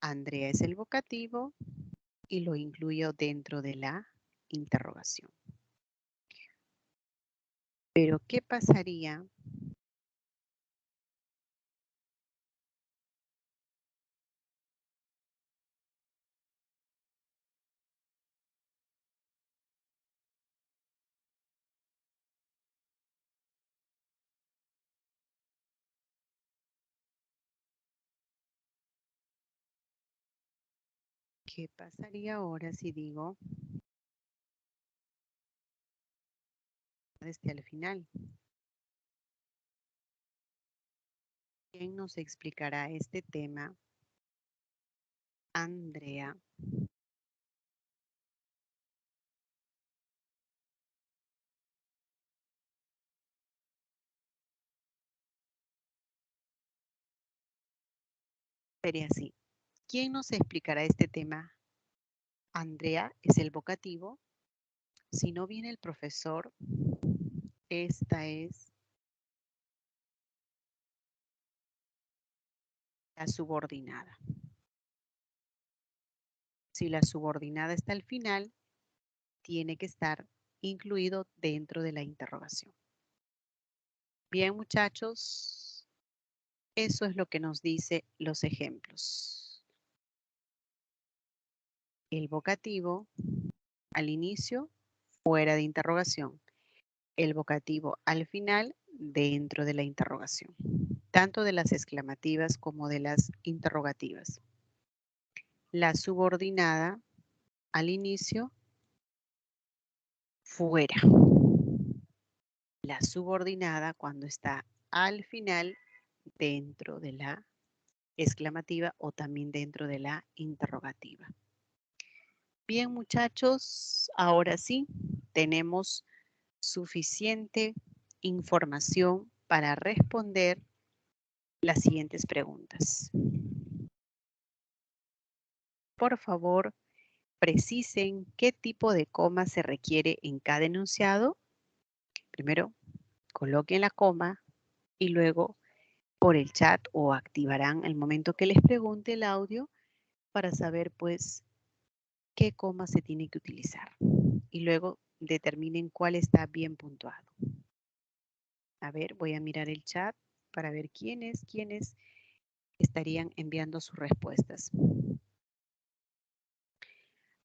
Andrea es el vocativo y lo incluyo dentro de la interrogación. Pero, ¿qué pasaría? ¿Qué pasaría ahora si digo desde el final? ¿Quién nos explicará este tema? Andrea. Sería así. ¿Quién nos explicará este tema? Andrea es el vocativo. Si no viene el profesor, esta es la subordinada. Si la subordinada está al final, tiene que estar incluido dentro de la interrogación. Bien, muchachos, eso es lo que nos dice los ejemplos. El vocativo al inicio, fuera de interrogación. El vocativo al final, dentro de la interrogación. Tanto de las exclamativas como de las interrogativas. La subordinada al inicio, fuera. La subordinada cuando está al final, dentro de la exclamativa o también dentro de la interrogativa. Bien, muchachos, ahora sí tenemos suficiente información para responder las siguientes preguntas. Por favor, precisen qué tipo de coma se requiere en cada enunciado. Primero, coloquen la coma y luego por el chat o activarán el momento que les pregunte el audio para saber pues qué coma se tiene que utilizar. Y luego determinen cuál está bien puntuado. A ver, voy a mirar el chat para ver quiénes estarían enviando sus respuestas.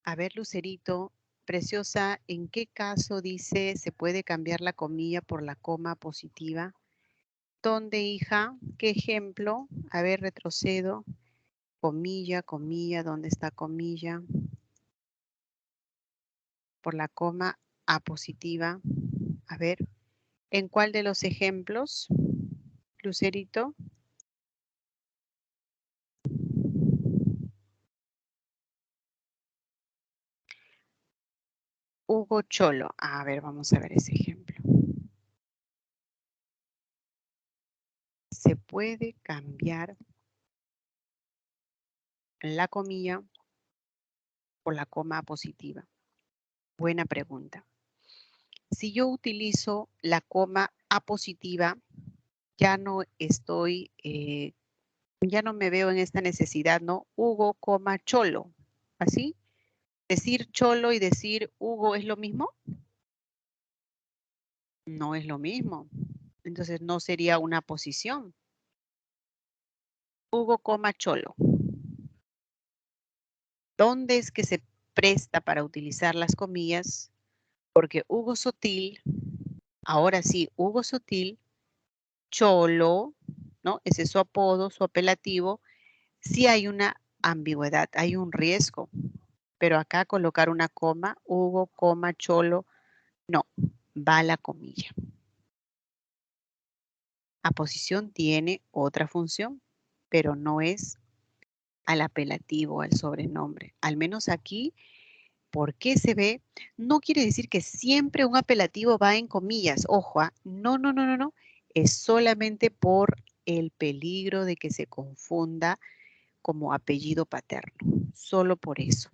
A ver, Lucerito, preciosa, ¿en qué caso dice se puede cambiar la comilla por la coma positiva? ¿Dónde, hija? ¿Qué ejemplo? A ver, retrocedo. Comilla, comilla, ¿dónde está comilla? por la coma apositiva. A ver, ¿en cuál de los ejemplos, Lucerito? Hugo Cholo. A ver, vamos a ver ese ejemplo. ¿Se puede cambiar la comilla por la coma apositiva? Buena pregunta. Si yo utilizo la coma apositiva, ya no estoy, ya no me veo en esta necesidad, ¿no? Hugo, coma, Cholo. ¿Así? ¿Decir Cholo y decir Hugo es lo mismo? No es lo mismo. Entonces no sería una posición. Hugo, coma, Cholo. ¿Dónde es que se presta para utilizar las comillas? Porque Hugo Sotil, ahora sí, Hugo Sotil, Cholo, ¿no? Ese es su apodo, su apelativo. Sí hay una ambigüedad, hay un riesgo. Pero acá colocar una coma, Hugo, coma, Cholo, no, va la comilla. Aposición tiene otra función, pero no es al apelativo, al sobrenombre. Al menos aquí, ¿por qué se ve? No quiere decir que siempre un apelativo va en comillas. Ojo, no, no, no, no, no. Es solamente por el peligro de que se confunda como apellido paterno. Solo por eso.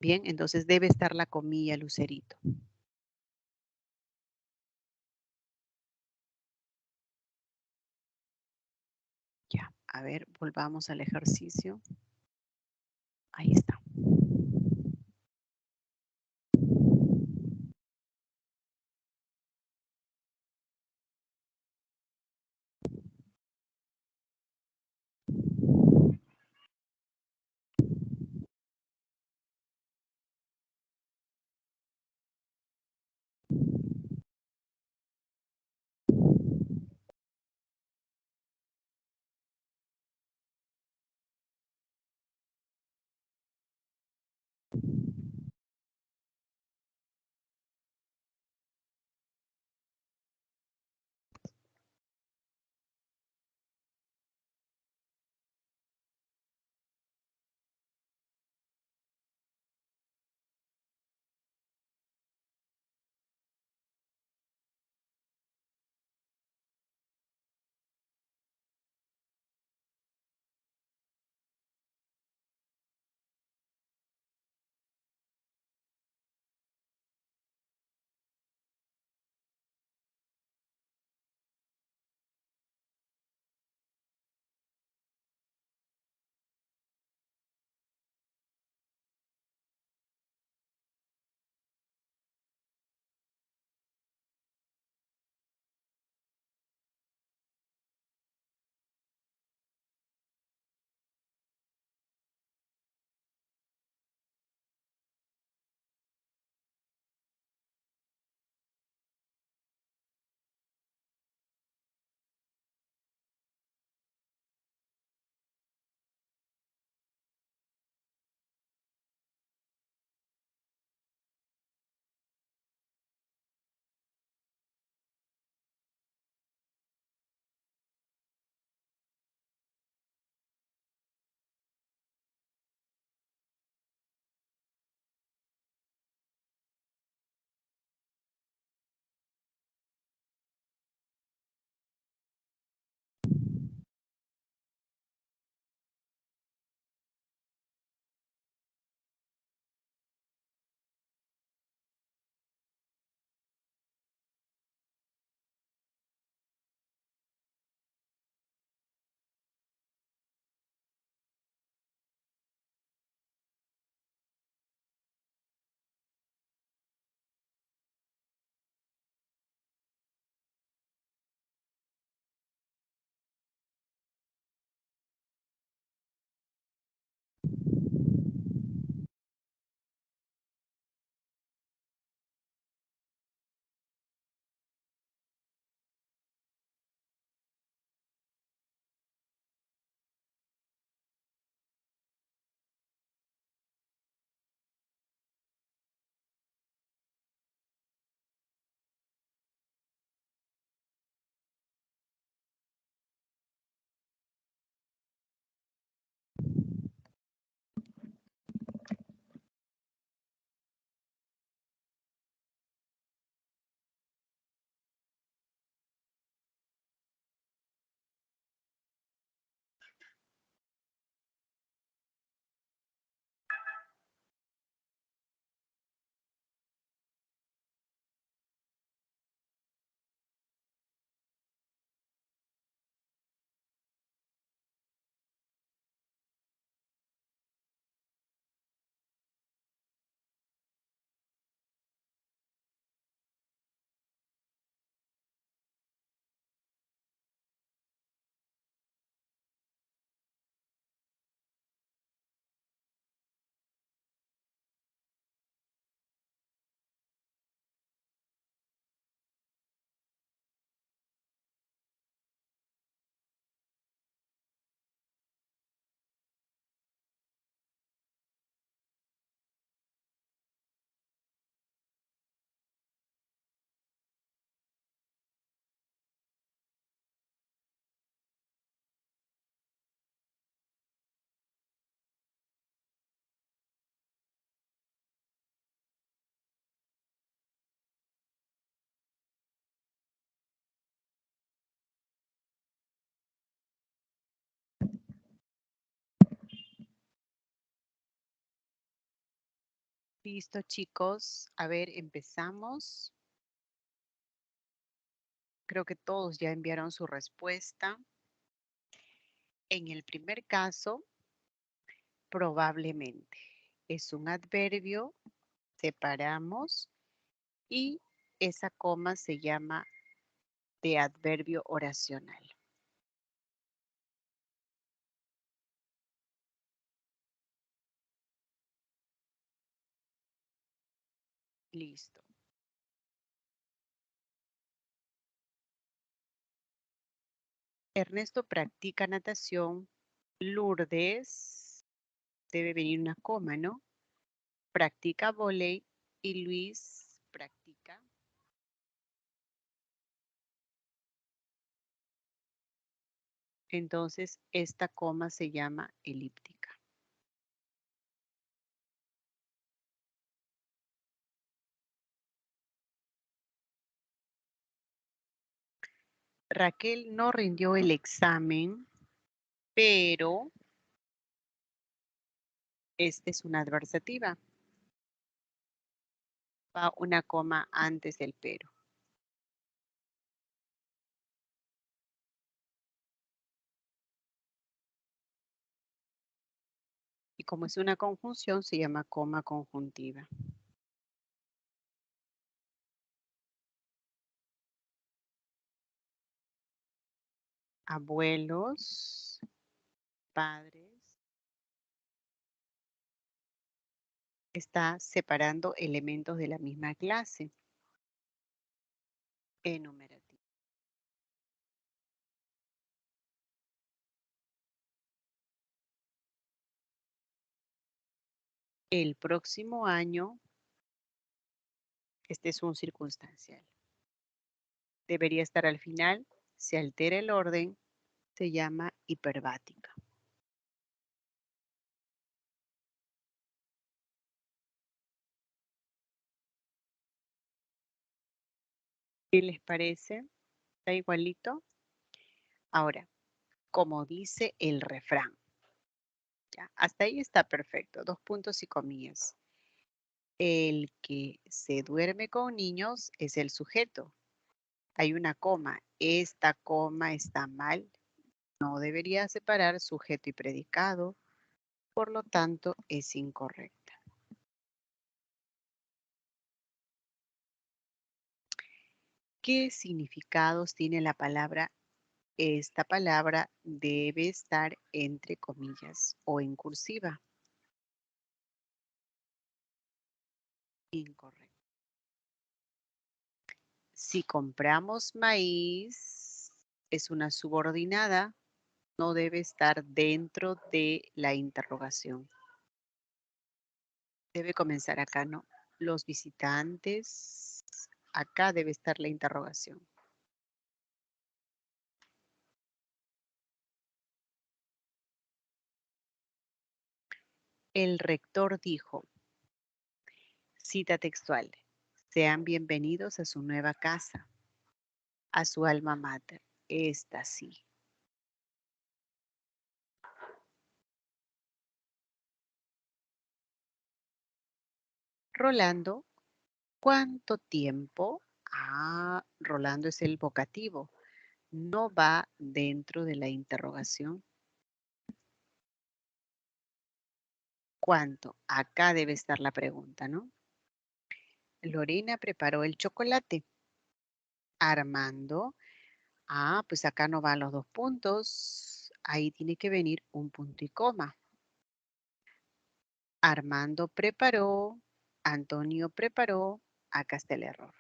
Bien, entonces debe estar la comilla, Lucerito. Ya, a ver, volvamos al ejercicio. Ahí está. Listo, chicos. A ver, empezamos. Creo que todos ya enviaron su respuesta. En el primer caso, probablemente. Es un adverbio, separamos y esa coma se llama de adverbio oracional. Listo. Ernesto practica natación. Lourdes, debe venir una coma, ¿no? Practica vóley y Luis practica. Entonces, esta coma se llama elíptica. Raquel no rindió el examen, pero esta es una adversativa. Va una coma antes del pero. Y como es una conjunción, se llama coma conjuntiva. Abuelos, padres. Está separando elementos de la misma clase. Enumerativo. El próximo año, este es un circunstancial. Debería estar al final, se altera el orden, se llama hiperbática. ¿Qué les parece? ¿Está igualito? Ahora, como dice el refrán. ¿Ya? Hasta ahí está perfecto, 2 puntos y comillas. El que se duerme con niños es el sujeto. Hay una coma. Esta coma está mal. No debería separar sujeto y predicado. Por lo tanto, es incorrecta. ¿Qué significados tiene la palabra? Esta palabra debe estar entre comillas o en cursiva. Incorrecto. Si compramos maíz, es una subordinada, no debe estar dentro de la interrogación. Debe comenzar acá, ¿no? Los visitantes, acá debe estar la interrogación. El rector dijo, cita textual, sean bienvenidos a su nueva casa, a su alma mater, esta sí. Rolando, ¿cuánto tiempo? Ah, Rolando es el vocativo, no va dentro de la interrogación. ¿Cuánto? Acá debe estar la pregunta, ¿no? Lorena preparó el chocolate. Armando, pues acá no van los 2 puntos. Ahí tiene que venir un punto y coma. Armando preparó, Antonio preparó, acá está el error.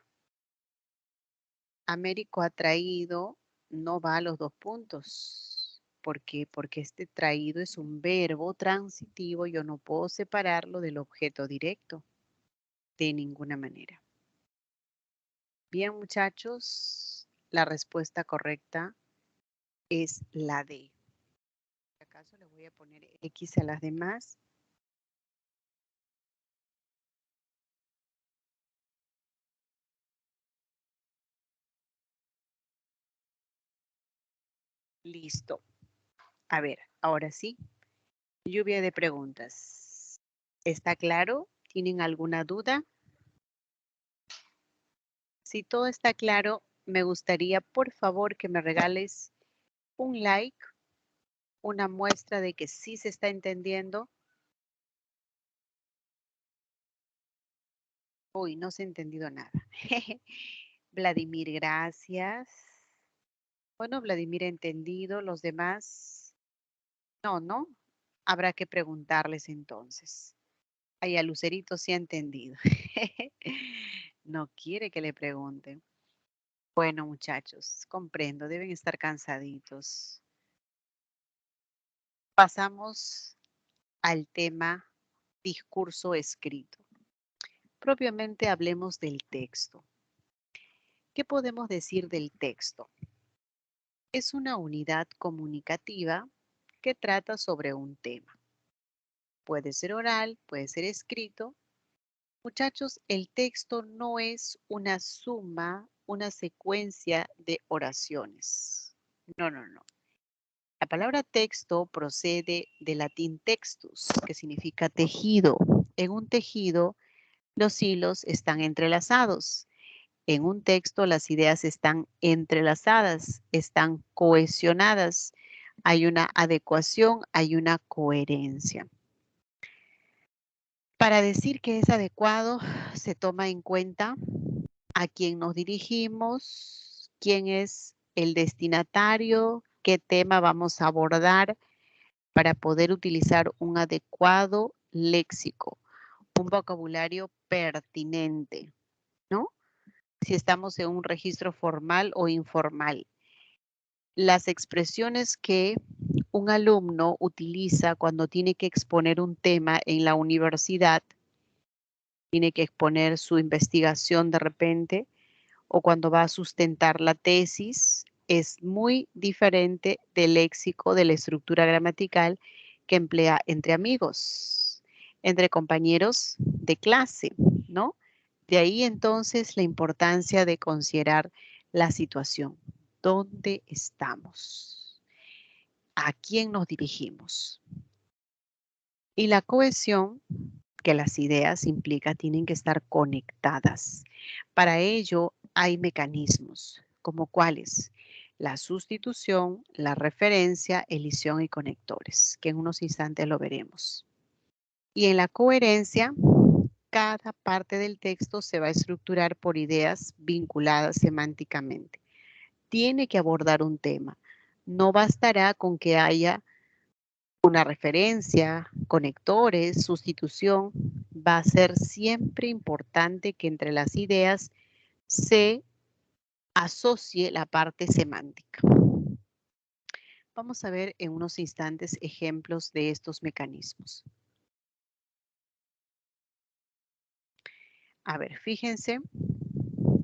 Américo ha traído, no va a los 2 puntos. ¿Por qué? Porque este traído es un verbo transitivo, yo no puedo separarlo del objeto directo, de ninguna manera. Bien, muchachos, la respuesta correcta es la D. Si acaso le voy a poner X a las demás. Listo. A ver, ahora sí. Lluvia de preguntas. ¿Está claro? ¿Tienen alguna duda? Si todo está claro, me gustaría, por favor, que me regales un like, una muestra de que sí se está entendiendo. Uy, no se ha entendido nada. Vladimir, gracias. Bueno, Vladimir ha entendido, los demás no, ¿no? Habrá que preguntarles entonces. Ay, a Lucerito sí ha entendido. No quiere que le pregunten. Bueno, muchachos, comprendo, deben estar cansaditos. Pasamos al tema discurso escrito. Propiamente hablemos del texto. ¿Qué podemos decir del texto? Es una unidad comunicativa que trata sobre un tema. Puede ser oral, puede ser escrito. Muchachos, el texto no es una suma, una secuencia de oraciones. No, no, no. La palabra texto procede del latín textus, que significa tejido. En un tejido, los hilos están entrelazados. En un texto, las ideas están entrelazadas, están cohesionadas. Hay una adecuación, hay una coherencia. Para decir que es adecuado, se toma en cuenta a quién nos dirigimos, quién es el destinatario, qué tema vamos a abordar para poder utilizar un adecuado léxico, un vocabulario pertinente, ¿no? Si estamos en un registro formal o informal. Las expresiones que un alumno utiliza cuando tiene que exponer un tema en la universidad, tiene que exponer su investigación de repente, o cuando va a sustentar la tesis, es muy diferente del léxico, de la estructura gramatical que emplea entre amigos, entre compañeros de clase, ¿no? De ahí entonces la importancia de considerar la situación. ¿Dónde estamos? ¿A quién nos dirigimos? Y la cohesión que las ideas implica tienen que estar conectadas. Para ello hay mecanismos, como cuáles: la sustitución, la referencia, elisión y conectores, que en unos instantes lo veremos. Y en la coherencia, cada parte del texto se va a estructurar por ideas vinculadas semánticamente. Tiene que abordar un tema. No bastará con que haya una referencia, conectores, sustitución. Va a ser siempre importante que entre las ideas se asocie la parte semántica. Vamos a ver en unos instantes ejemplos de estos mecanismos. A ver, fíjense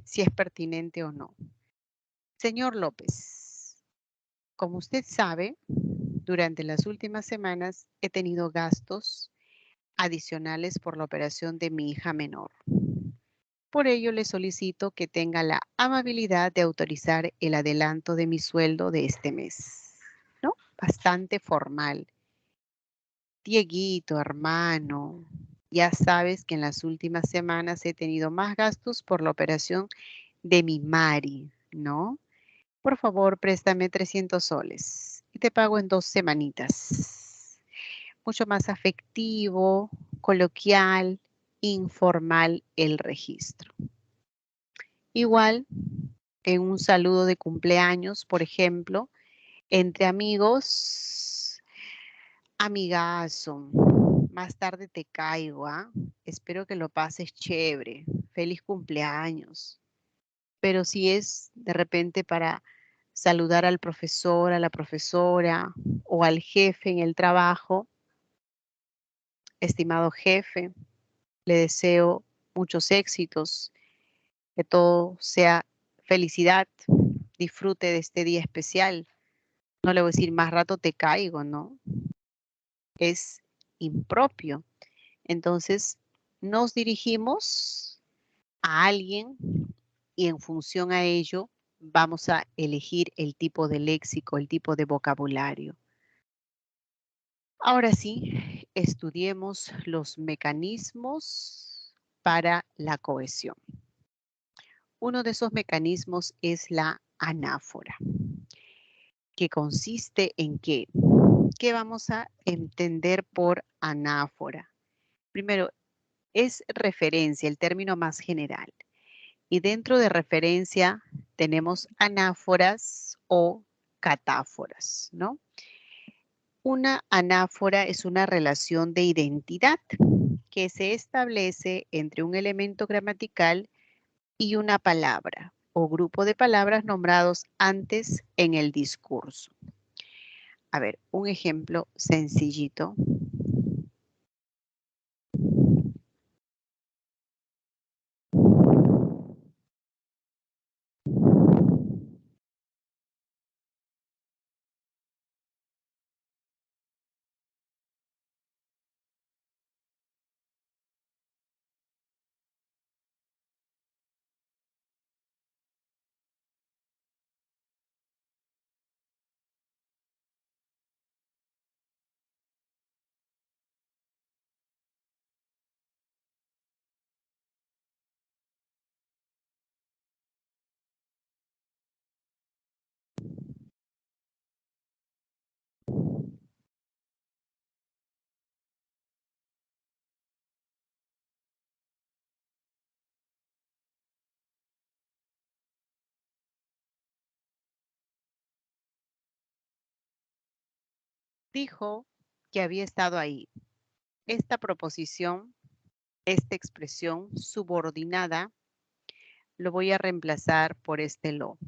si es pertinente o no. Señor López, como usted sabe, durante las últimas semanas he tenido gastos adicionales por la operación de mi hija menor. Por ello, le solicito que tenga la amabilidad de autorizar el adelanto de mi sueldo de este mes, ¿no? Bastante formal. Dieguito, hermano, ya sabes que en las últimas semanas he tenido más gastos por la operación de mi Mari, ¿no? Por favor, préstame 300 soles y te pago en 2 semanitas. Mucho más afectivo, coloquial, informal el registro. Igual, en un saludo de cumpleaños, por ejemplo, entre amigos, amigazo, más tarde te caigo, ¿ah? Espero que lo pases chévere. Feliz cumpleaños. Pero si es de repente para saludar al profesor, a la profesora o al jefe en el trabajo, estimado jefe, le deseo muchos éxitos, que todo sea felicidad, disfrute de este día especial. No le voy a decir más rato te caigo, ¿no? Es impropio. Entonces, nos dirigimos a alguien y en función a ello vamos a elegir el tipo de léxico, el tipo de vocabulario. Ahora sí, estudiemos los mecanismos para la cohesión. Uno de esos mecanismos es la anáfora, que consiste en ¿qué? ¿Qué vamos a entender por anáfora? Primero, es referencia, el término más general. Y dentro de referencia tenemos anáforas o catáforas, ¿no? Una anáfora es una relación de identidad que se establece entre un elemento gramatical y una palabra o grupo de palabras nombrados antes en el discurso. A ver, un ejemplo sencillito. Dijo que había estado ahí. Esta proposición, esta expresión subordinada, lo voy a reemplazar por este lo.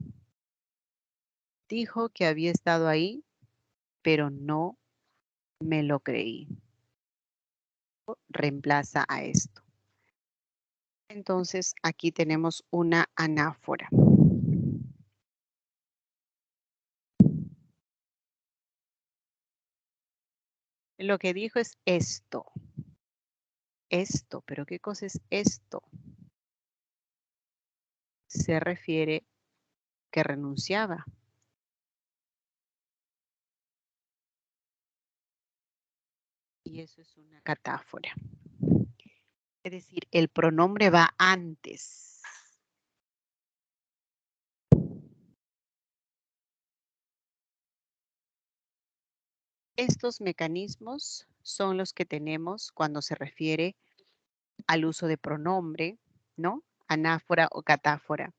Dijo que había estado ahí, pero no me lo creí. Reemplaza a esto. Entonces, aquí tenemos una anáfora. Lo que dijo es esto. Esto, pero ¿qué cosa es esto? Se refiere que renunciaba. Y eso es una catáfora. Es decir, el pronombre va antes. Estos mecanismos son los que tenemos cuando se refiere al uso de pronombre, ¿no? Anáfora o catáfora.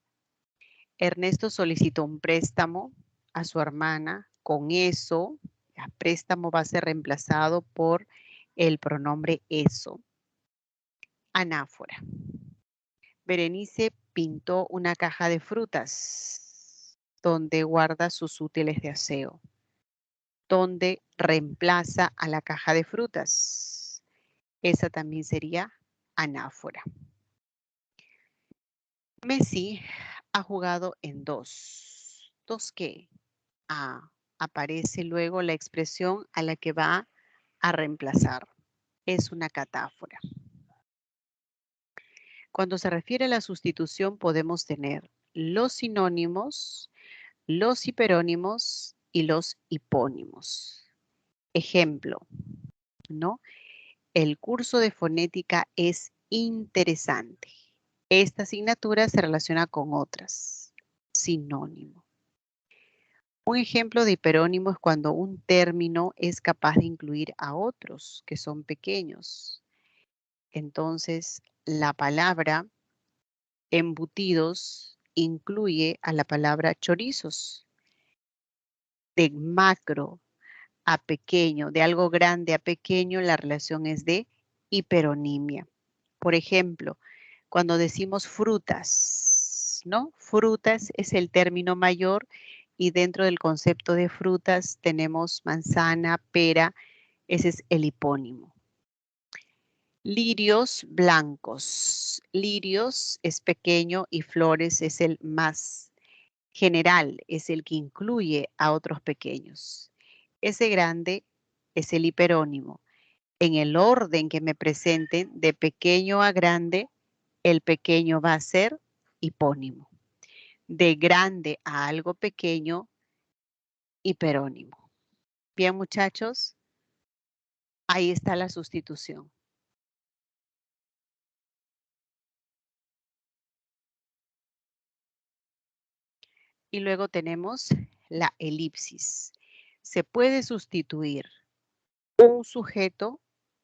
Ernesto solicitó un préstamo a su hermana. Con eso, el préstamo va a ser reemplazado por el pronombre eso. Anáfora. Berenice pintó una caja de frutas donde guarda sus útiles de aseo. Donde reemplaza a la caja de frutas. Esa también sería anáfora. Messi ha jugado en dos. ¿Dos qué? Aparece luego la expresión a la que va a reemplazar. Es una catáfora. Cuando se refiere a la sustitución podemos tener los sinónimos, los hiperónimos y los hipónimos. Ejemplo, ¿no? El curso de fonética es interesante. Esta asignatura se relaciona con otras. Sinónimo. Un ejemplo de hiperónimo es cuando un término es capaz de incluir a otros que son pequeños. Entonces, la palabra embutidos incluye a la palabra chorizos. De macro a pequeño, de algo grande a pequeño, la relación es de hiperonimia. Por ejemplo, cuando decimos frutas, ¿no? Frutas es el término mayor y dentro del concepto de frutas tenemos manzana, pera, ese es el hipónimo. Lirios blancos. Lirios es pequeño y flores es el más general, es el que incluye a otros pequeños. Ese grande es el hiperónimo. En el orden que me presenten, de pequeño a grande, el pequeño va a ser hipónimo. De grande a algo pequeño, hiperónimo. Bien, muchachos. Ahí está la sustitución. Y luego tenemos la elipsis. Se puede sustituir un sujeto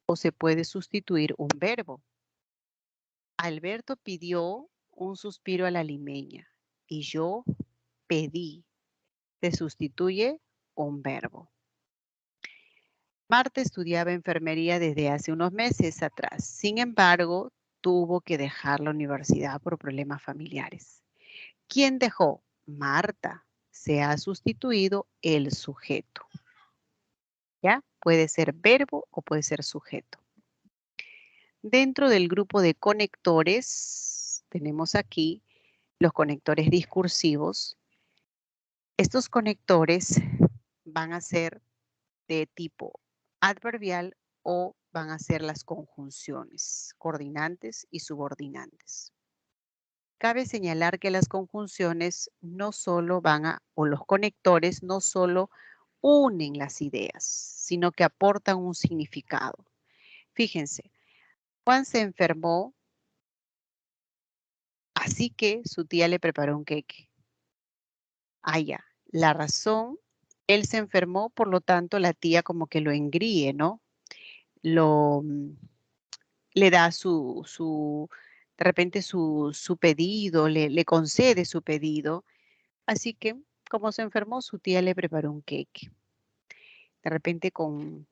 o se puede sustituir un verbo. Alberto pidió un suspiro a la limeña y yo pedí. Se sustituye un verbo. Marta estudiaba enfermería desde hace unos meses atrás. Sin embargo, tuvo que dejar la universidad por problemas familiares. ¿Quién dejó? Marta. Se ha sustituido el sujeto. ¿Ya? Puede ser verbo o puede ser sujeto. Dentro del grupo de conectores, tenemos aquí los conectores discursivos. Estos conectores van a ser de tipo adverbial o van a ser las conjunciones, coordinantes y subordinantes. Cabe señalar que las conjunciones no solo o los conectores no solo unen las ideas, sino que aportan un significado. Fíjense, Juan se enfermó, así que su tía le preparó un queque. Ya. La razón, él se enfermó, por lo tanto la tía como que lo engríe, ¿no? Le da de repente su pedido, le concede su pedido. Así que, como se enfermó, su tía le preparó un queque. De repente con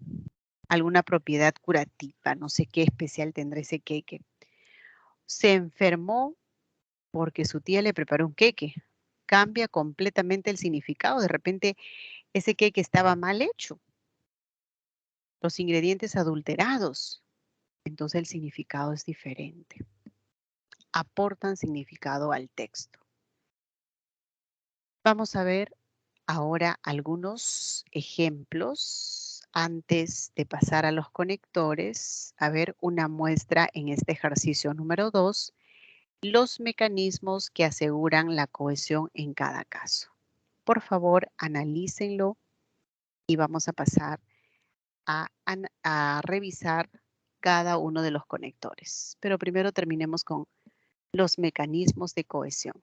alguna propiedad curativa, no sé qué especial tendrá ese queque. Se enfermó porque su tía le preparó un queque. Cambia completamente el significado. De repente ese queque estaba mal hecho. Los ingredientes adulterados. Entonces el significado es diferente. Aportan significado al texto. Vamos a ver ahora algunos ejemplos antes de pasar a los conectores. A ver una muestra en este ejercicio número 2. Los mecanismos que aseguran la cohesión en cada caso. Por favor, analícenlo y vamos a pasar a revisar cada uno de los conectores. Pero primero terminemos con los mecanismos de cohesión.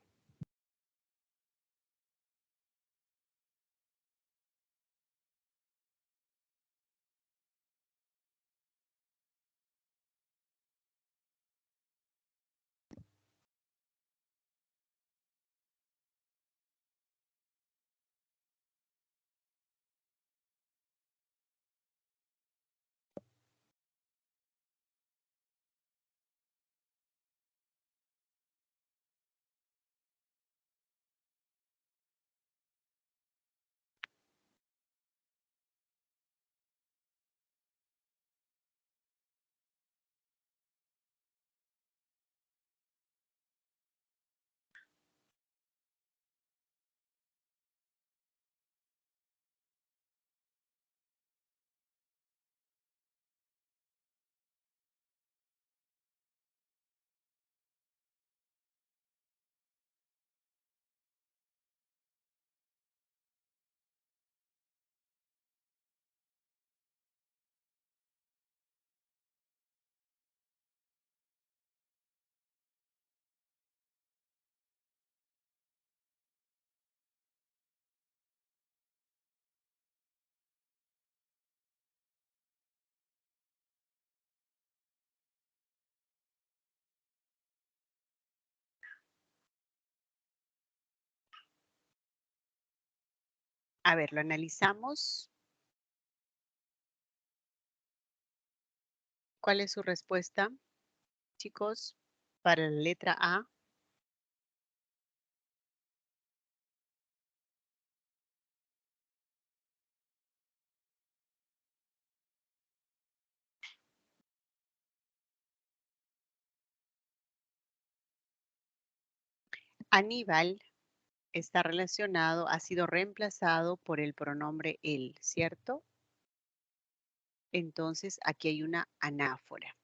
A ver, lo analizamos. ¿Cuál es su respuesta, chicos, para la letra A? Aníbal está relacionado, ha sido reemplazado por el pronombre él, ¿cierto? Entonces, aquí hay una anáfora.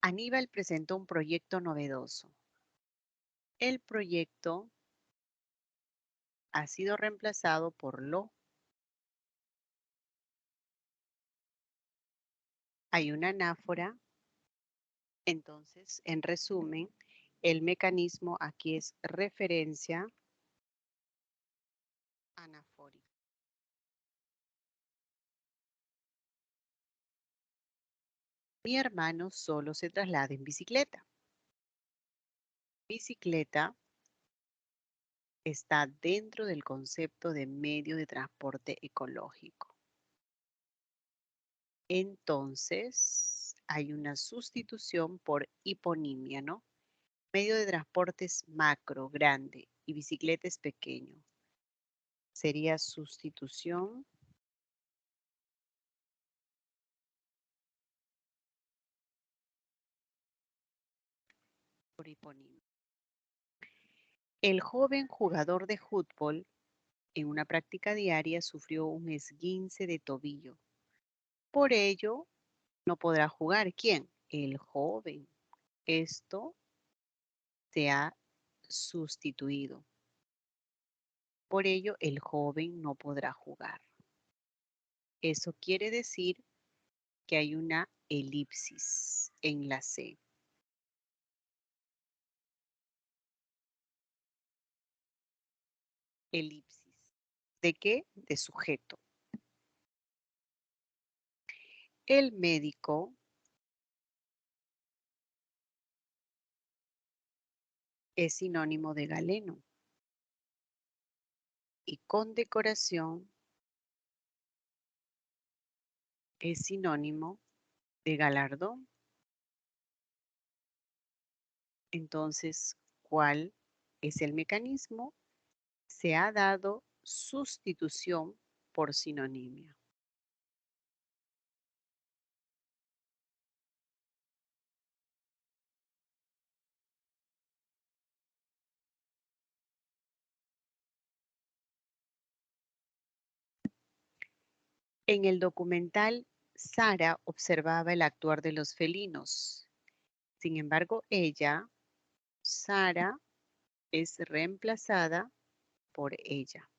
Aníbal presentó un proyecto novedoso. El proyecto ha sido reemplazado por lo. hay una anáfora. Entonces, en resumen, el mecanismo aquí es referencia anafórica. Mi hermano solo se traslada en bicicleta. Bicicleta está dentro del concepto de medio de transporte ecológico. Entonces, hay una sustitución por hiponimia, ¿no? Medio de transporte es macro, grande, y bicicleta es pequeño. Sería sustitución por hiponimia. El joven jugador de fútbol en una práctica diaria sufrió un esguince de tobillo. Por ello, no podrá jugar. ¿Quién? El joven. Esto se ha sustituido. Por ello, el joven no podrá jugar. Eso quiere decir que hay una elipsis en la C. Elipsis. ¿De qué? De sujeto. El médico es sinónimo de galeno. Y condecoración es sinónimo de galardón. Entonces, ¿cuál es el mecanismo? Se ha dado sustitución por sinonimia. En el documental, Sara observaba el actuar de los felinos. Sin embargo, Sara, es reemplazada por ella.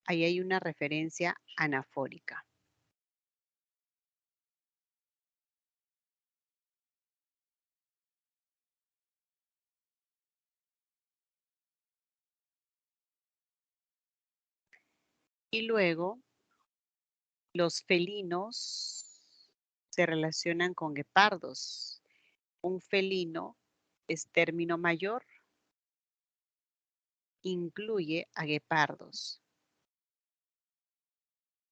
Ahí hay una referencia anafórica. Y luego, los felinos se relacionan con guepardos. Un felino es término mayor, incluye a guepardos.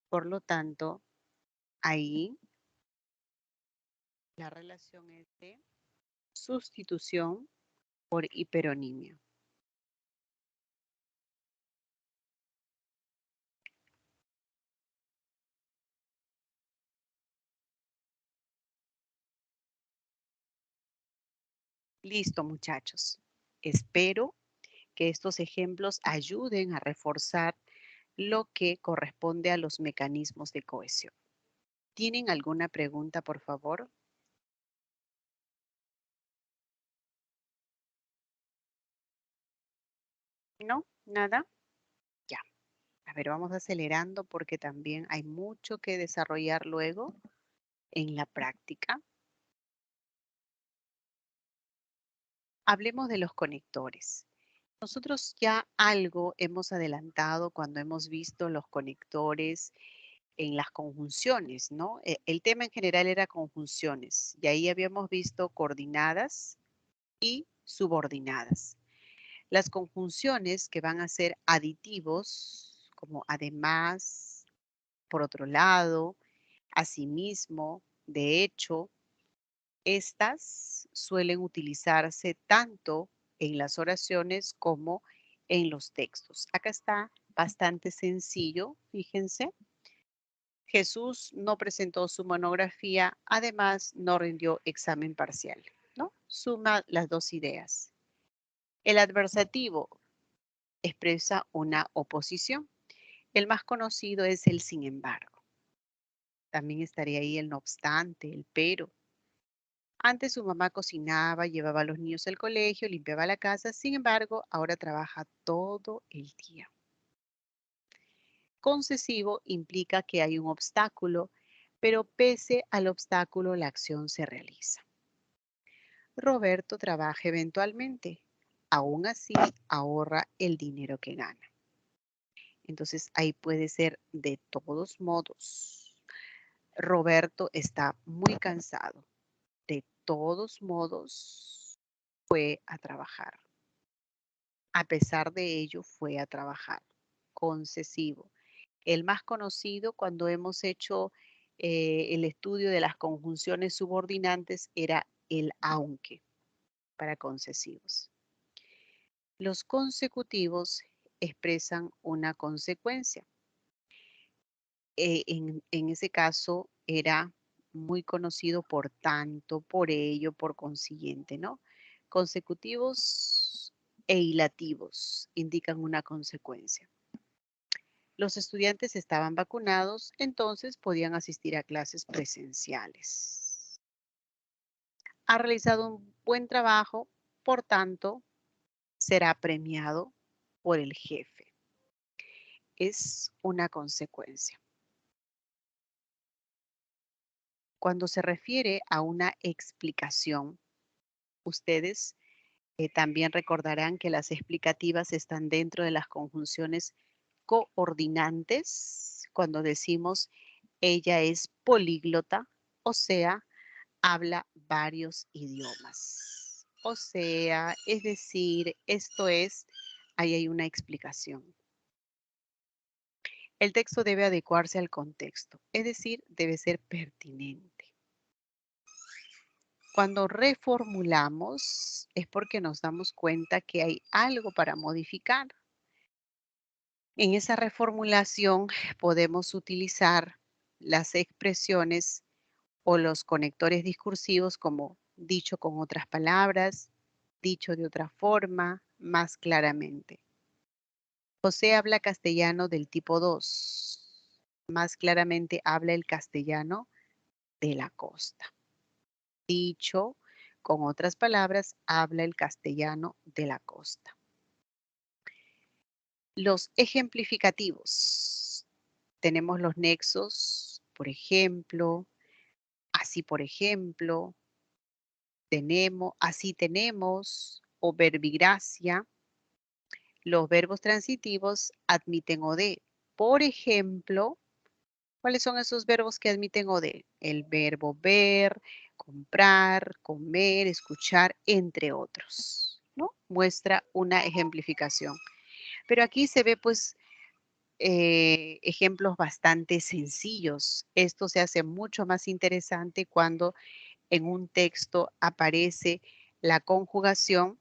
Por lo tanto, ahí la relación es de sustitución por hiperonimia. Listo, muchachos. Espero que estos ejemplos ayuden a reforzar lo que corresponde a los mecanismos de cohesión. ¿Tienen alguna pregunta, por favor? ¿No? ¿Nada? Ya. A ver, vamos acelerando porque también hay mucho que desarrollar luego en la práctica. Hablemos de los conectores. Nosotros ya algo hemos adelantado cuando hemos visto los conectores en las conjunciones, ¿no? El tema en general era conjunciones y ahí habíamos visto coordinadas y subordinadas. Las conjunciones que van a ser aditivos, como además, por otro lado, asimismo, de hecho, estas suelen utilizarse tanto en las oraciones como en los textos. Acá está bastante sencillo, fíjense. Jesús no presentó su monografía, además no rindió examen parcial, ¿no? Suma las dos ideas. El adversativo expresa una oposición. El más conocido es el sin embargo. También estaría ahí el no obstante, el pero. Antes su mamá cocinaba, llevaba a los niños al colegio, limpiaba la casa, sin embargo, ahora trabaja todo el día. Concesivo implica que hay un obstáculo pero pese al obstáculo la acción se realiza. Roberto trabaja eventualmente, aún así ahorra el dinero que gana. Entonces ahí puede ser de todos modos. Roberto está muy cansado. De todos modos fue a trabajar. A pesar de ello fue a trabajar. Concesivo. El más conocido cuando hemos hecho el estudio de las conjunciones subordinantes era el aunque para concesivos. Los consecutivos expresan una consecuencia. En ese caso era muy conocido por tanto, por ello, por consiguiente, ¿no? Consecutivos e hilativos indican una consecuencia. Los estudiantes estaban vacunados, entonces podían asistir a clases presenciales. Ha realizado un buen trabajo, por tanto, será premiado por el jefe. Es una consecuencia. Cuando se refiere a una explicación, ustedes también recordarán que las explicativas están dentro de las conjunciones coordinantes. Cuando decimos ella es políglota, o sea, habla varios idiomas. O sea, es decir, esto es, ahí hay una explicación. El texto debe adecuarse al contexto, es decir, debe ser pertinente. Cuando reformulamos es porque nos damos cuenta que hay algo para modificar. En esa reformulación podemos utilizar las expresiones o los conectores discursivos como dicho con otras palabras, dicho de otra forma, más claramente. José habla castellano del tipo 2. Más claramente habla el castellano de la costa. Dicho con otras palabras, habla el castellano de la costa. Los ejemplificativos. Tenemos los nexos, por ejemplo, así por ejemplo, tenemos, así tenemos, o verbigracia. Los verbos transitivos admiten OD. Por ejemplo, ¿cuáles son esos verbos que admiten OD? El verbo ver, comprar, comer, escuchar, entre otros, ¿no? Muestra una ejemplificación. Pero aquí se ve pues ejemplos bastante sencillos. Esto se hace mucho más interesante cuando en un texto aparece la conjugación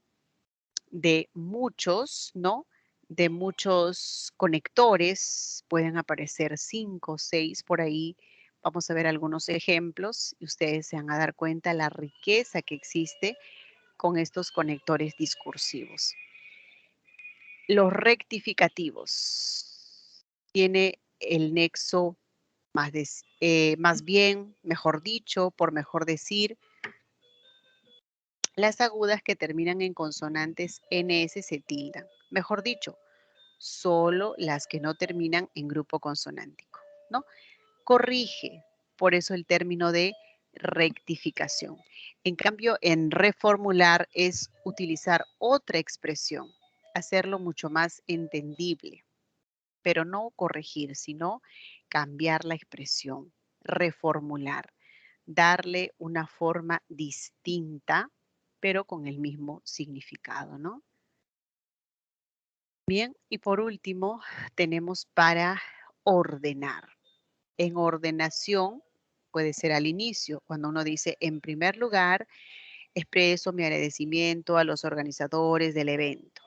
de muchos, ¿no? De muchos conectores, pueden aparecer 5 o 6 por ahí. Vamos a ver algunos ejemplos y ustedes se van a dar cuenta la riqueza que existe con estos conectores discursivos. Los rectificativos. Tiene el nexo más bien, mejor dicho, por mejor decir. Las agudas que terminan en consonantes NS se tildan. Mejor dicho, solo las que no terminan en grupo consonántico, ¿no? Corrige, por eso el término de rectificación. En cambio, en reformular es utilizar otra expresión, hacerlo mucho más entendible, pero no corregir, sino cambiar la expresión, reformular, darle una forma distinta, pero con el mismo significado, ¿no? Bien, y por último, tenemos para ordenar. En ordenación, puede ser al inicio, cuando uno dice, en primer lugar, expreso mi agradecimiento a los organizadores del evento.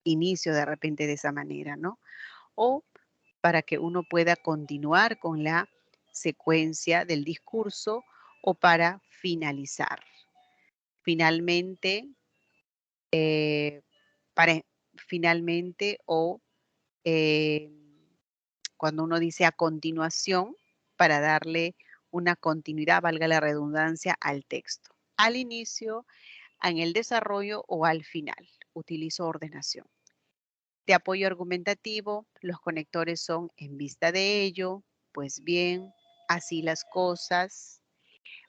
Inicio de repente de esa manera, ¿no? O para que uno pueda continuar con la secuencia del discurso o para finalizar. Finalmente, finalmente o cuando uno dice a continuación, para darle una continuidad, valga la redundancia, al texto. Al inicio, en el desarrollo o al final. Utilizo ordenación. De apoyo argumentativo, los conectores son en vista de ello, pues bien, así las cosas.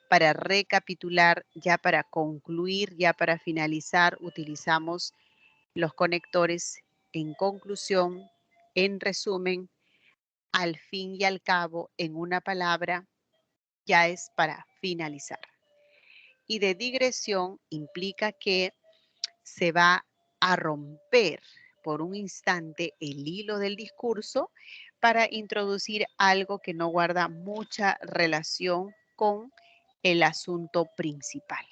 Para recapitular, ya para concluir, ya para finalizar, utilizamos los conectores en conclusión, en resumen, al fin y al cabo, en una palabra, ya es para finalizar. Y de digresión implica que se va a romper por un instante el hilo del discurso para introducir algo que no guarda mucha relación con el asunto principal.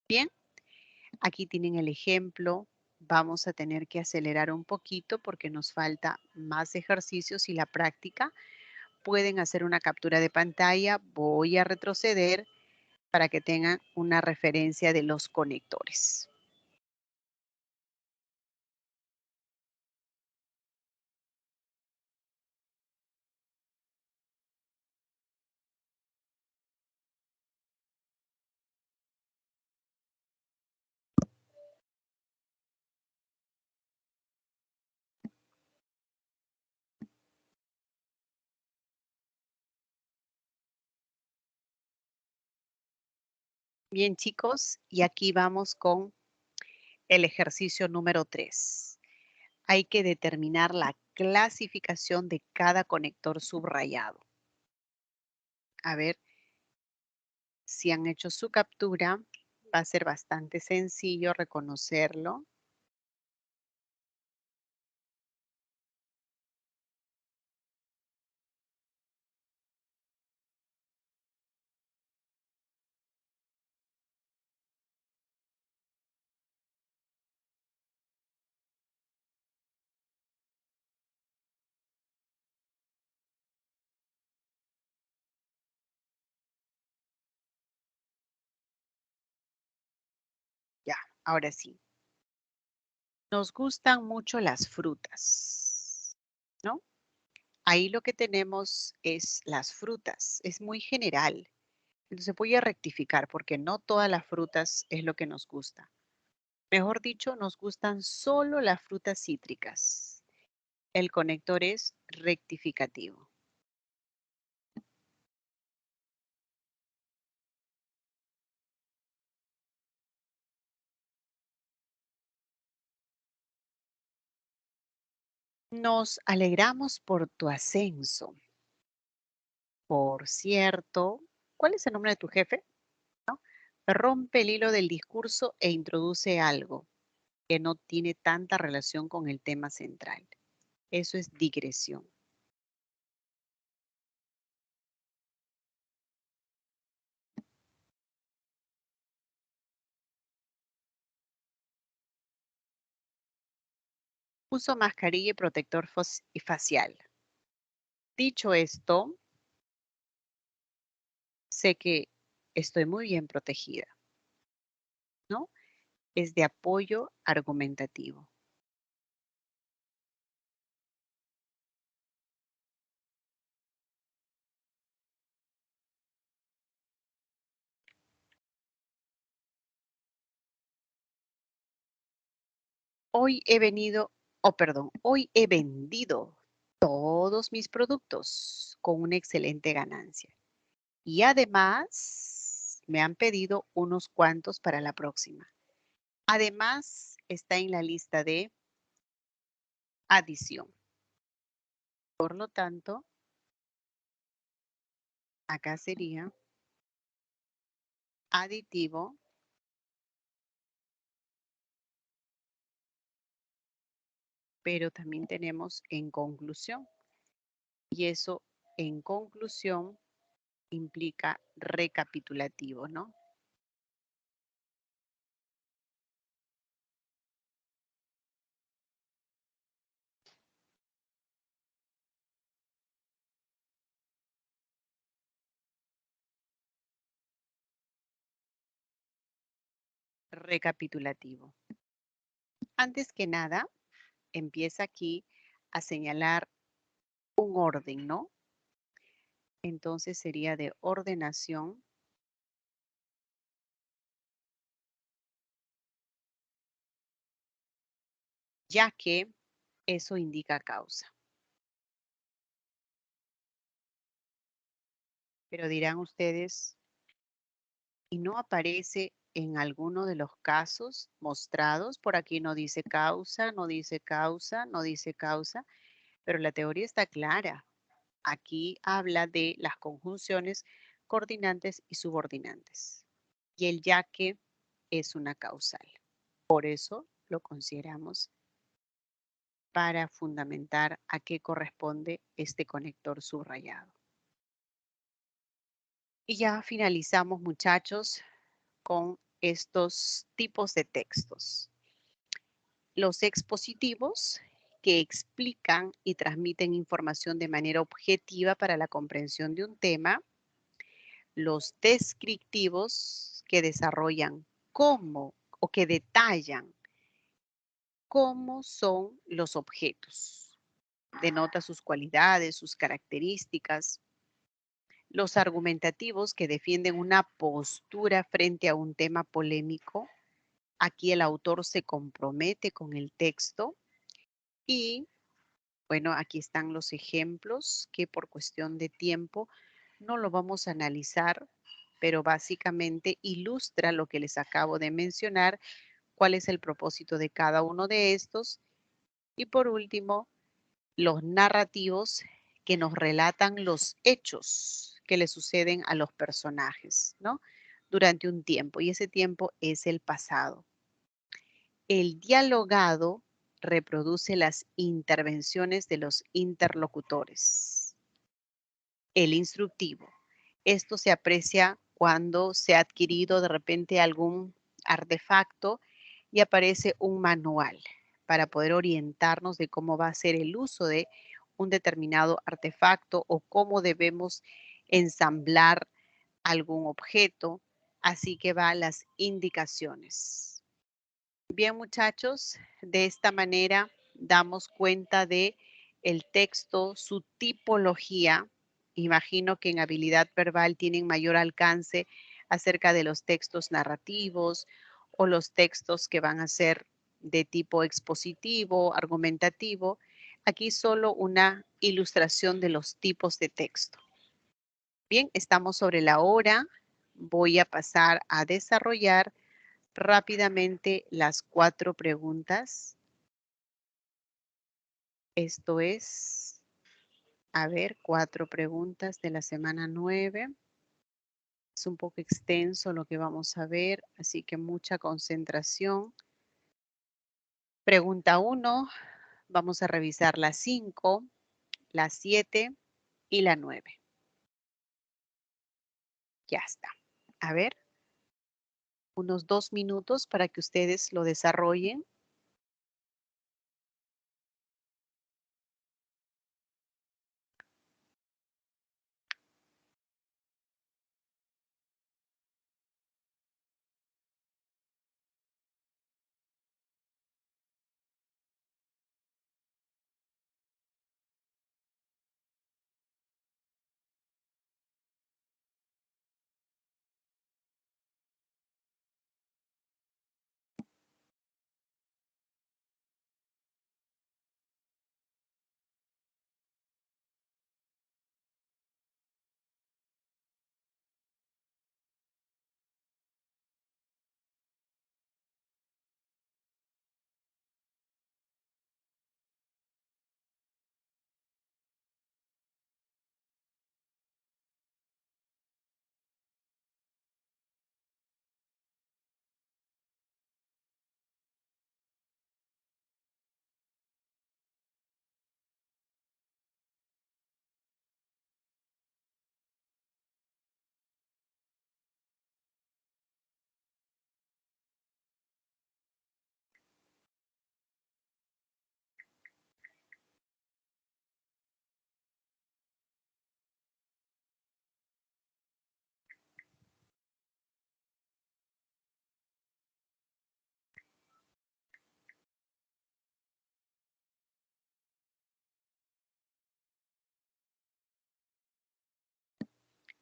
Bien, aquí tienen el ejemplo. Vamos a tener que acelerar un poquito porque nos falta más ejercicios y la práctica. Pueden hacer una captura de pantalla. Voy a retroceder para que tengan una referencia de los conectores. Bien, chicos, y aquí vamos con el ejercicio número 3. Hay que determinar la clasificación de cada conector subrayado. A ver si han hecho su captura. Va a ser bastante sencillo reconocerlo. Ya, ahora sí. Nos gustan mucho las frutas, ¿no? Ahí lo que tenemos es las frutas. Es muy general. Entonces voy a rectificar porque no todas las frutas es lo que nos gusta. Mejor dicho, nos gustan solo las frutas cítricas. El conector es rectificativo. Nos alegramos por tu ascenso. Por cierto, ¿cuál es el nombre de tu jefe? Rompe el hilo del discurso e introduce algo que no tiene tanta relación con el tema central. Eso es digresión. Uso mascarilla y protector facial. Dicho esto, sé que estoy muy bien protegida, ¿no? Es de apoyo argumentativo. Hoy he venido, hoy he vendido todos mis productos con una excelente ganancia. Y además, me han pedido unos cuantos para la próxima. Además, está en la lista de adición. Por lo tanto, acá sería aditivo pero también tenemos en conclusión. Y eso en conclusión implica recapitulativo, ¿no? Recapitulativo. Antes que nada, empieza aquí a señalar un orden, ¿no? Entonces sería de ordenación. Ya que eso indica causa. Pero dirán ustedes, ¿y no aparece en alguno de los casos mostrados? Por aquí no dice causa, no dice causa, no dice causa, pero la teoría está clara. Aquí habla de las conjunciones coordinantes y subordinantes. Y el ya que es una causal. Por eso lo consideramos para fundamentar a qué corresponde este conector subrayado. Y ya finalizamos, muchachos, con estos tipos de textos. Los expositivos, que explican y transmiten información de manera objetiva para la comprensión de un tema. Los descriptivos, que desarrollan cómo o que detallan cómo son los objetos. Denota sus cualidades, sus características. Los argumentativos, que defienden una postura frente a un tema polémico. Aquí el autor se compromete con el texto. Y, bueno, aquí están los ejemplos que por cuestión de tiempo no lo vamos a analizar, pero básicamente ilustra lo que les acabo de mencionar, cuál es el propósito de cada uno de estos. Y por último, los narrativos, que nos relatan los hechos que le suceden a los personajes, ¿no? Durante un tiempo, y ese tiempo es el pasado. El dialogado reproduce las intervenciones de los interlocutores. El instructivo. Esto se aprecia cuando se ha adquirido de repente algún artefacto y aparece un manual para poder orientarnos de cómo va a ser el uso de un determinado artefacto o cómo debemos ensamblar algún objeto. Así que van las indicaciones. Bien, muchachos, de esta manera damos cuenta de el texto, su tipología. Imagino que en habilidad verbal tienen mayor alcance acerca de los textos narrativos o los textos que van a ser de tipo expositivo, argumentativo. Aquí solo una ilustración de los tipos de texto. Bien, estamos sobre la hora. Voy a pasar a desarrollar rápidamente las 4 preguntas. Esto es, a ver, 4 preguntas de la semana 9. Es un poco extenso lo que vamos a ver, así que mucha concentración. Pregunta 1, vamos a revisar la 5, la 7 y la 9. Ya está. A ver, unos 2 minutos para que ustedes lo desarrollen.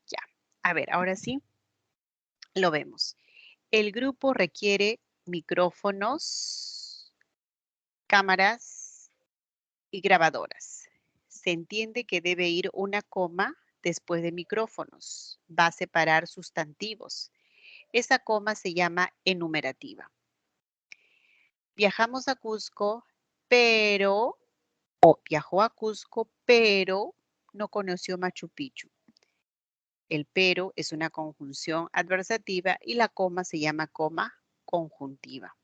Ya, a ver, ahora sí, lo vemos. El grupo requiere micrófonos, cámaras y grabadoras. Se entiende que debe ir una coma después de micrófonos. Va a separar sustantivos. Esa coma se llama enumerativa. Viajamos a Cusco, pero, o viajó a Cusco, pero no conoció Machu Picchu. El pero es una conjunción adversativa y la coma se llama coma conjuntiva.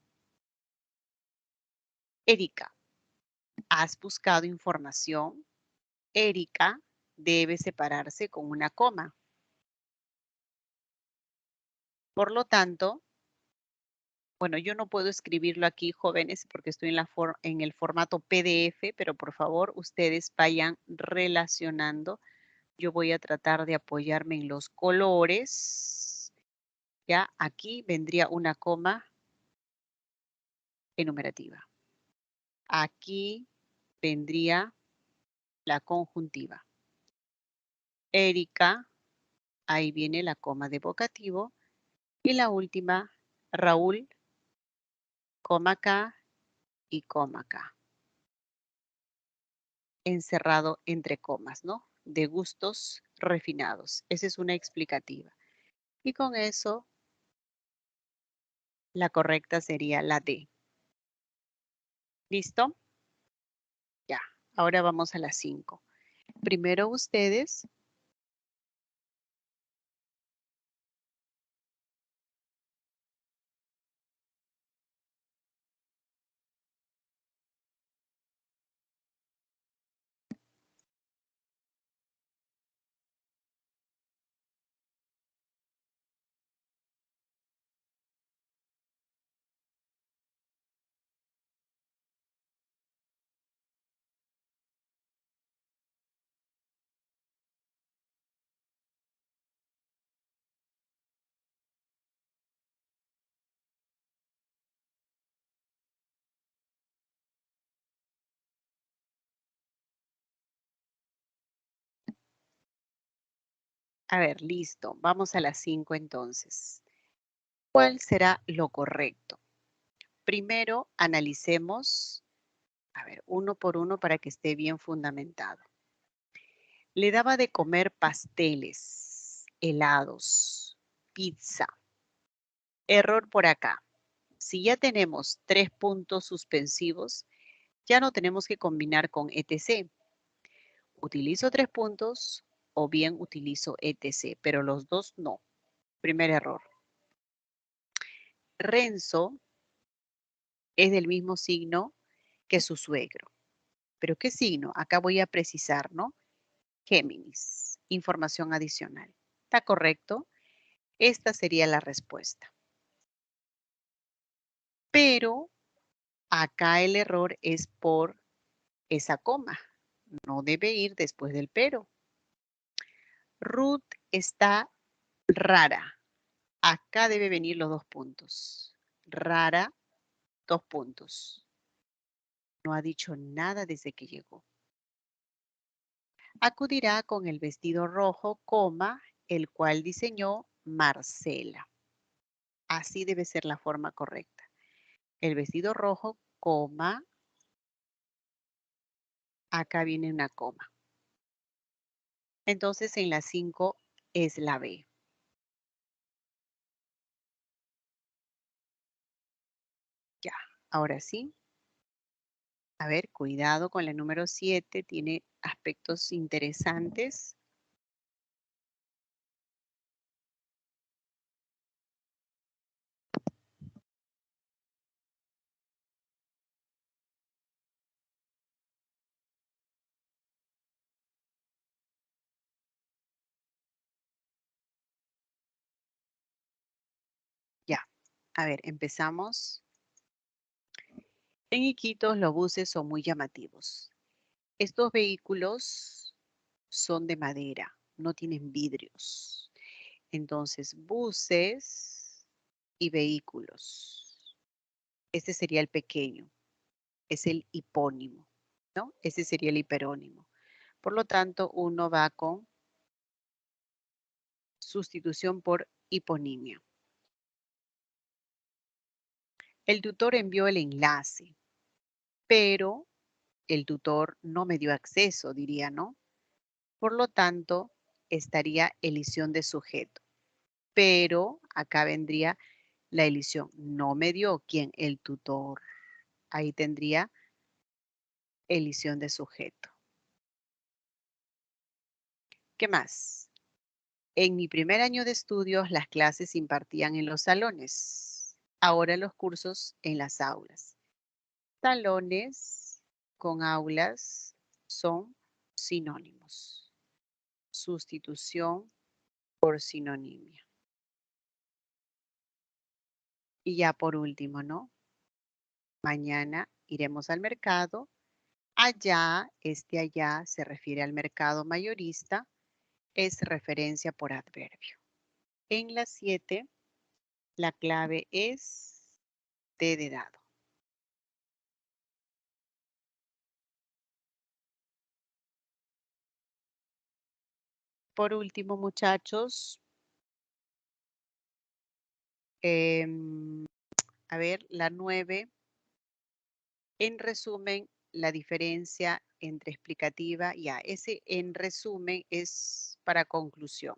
Erika, ¿has buscado información? Erika debe separarse con una coma. Por lo tanto, bueno, yo no puedo escribirlo aquí, jóvenes, porque estoy en el formato PDF, pero por favor, ustedes vayan relacionando. Yo voy a tratar de apoyarme en los colores. Ya, aquí vendría una coma enumerativa. Aquí vendría la conjuntiva. Erika, ahí viene la coma de vocativo. Y la última, Raúl, coma acá y coma acá. Encerrado entre comas, ¿no? De gustos refinados. Esa es una explicativa. Y con eso, la correcta sería la D. ¿Listo? Ya, ahora vamos a las 5. Primero ustedes. A ver, listo. Vamos a las 5 entonces. ¿Cuál será lo correcto? Primero, analicemos, a ver, uno por uno para que esté bien fundamentado. Le daba de comer pasteles, helados, pizza. Error por acá. Si ya tenemos 3 puntos suspensivos, ya no tenemos que combinar con etc. Utilizo 3 puntos o bien utilizo etc, pero los dos no. Primer error. Renzo es del mismo signo que su suegro. ¿Pero qué signo? Acá voy a precisar, ¿no? Géminis. Información adicional. ¿Está correcto? Esta sería la respuesta. Pero acá el error es por esa coma. No debe ir después del pero. Ruth está rara. Acá debe venir los 2 puntos. Rara, 2 puntos. No ha dicho nada desde que llegó. Acudirá con el vestido rojo, coma, el cual diseñó Marcela. Así debe ser la forma correcta. El vestido rojo, coma, acá viene una coma. Entonces en la 5 es la B. Ya, ahora sí. A ver, cuidado con la número 7, tiene aspectos interesantes. Ya, a ver, empezamos. En Iquitos los buses son muy llamativos. Estos vehículos son de madera, no tienen vidrios. Entonces, buses y vehículos. Este sería el pequeño, es el hipónimo, ¿no? Ese sería el hiperónimo. Por lo tanto, uno va con sustitución por hiponimia. El tutor envió el enlace, pero el tutor no me dio acceso, diría, ¿no? Por lo tanto, estaría elisión de sujeto. Pero acá vendría la elisión. No me dio. ¿Quién? El tutor. Ahí tendría elisión de sujeto. ¿Qué más? En mi primer año de estudios, las clases se impartían en los salones. Ahora los cursos en las aulas. Salones con aulas son sinónimos. Sustitución por sinonimia. Y ya por último, ¿no? Mañana iremos al mercado. Allá, allá se refiere al mercado mayorista, es referencia por adverbio. En las 7, la clave es T de dado. Por último, muchachos, a ver, la 9. En resumen, la diferencia entre explicativa y A. Ese en resumen es para conclusión.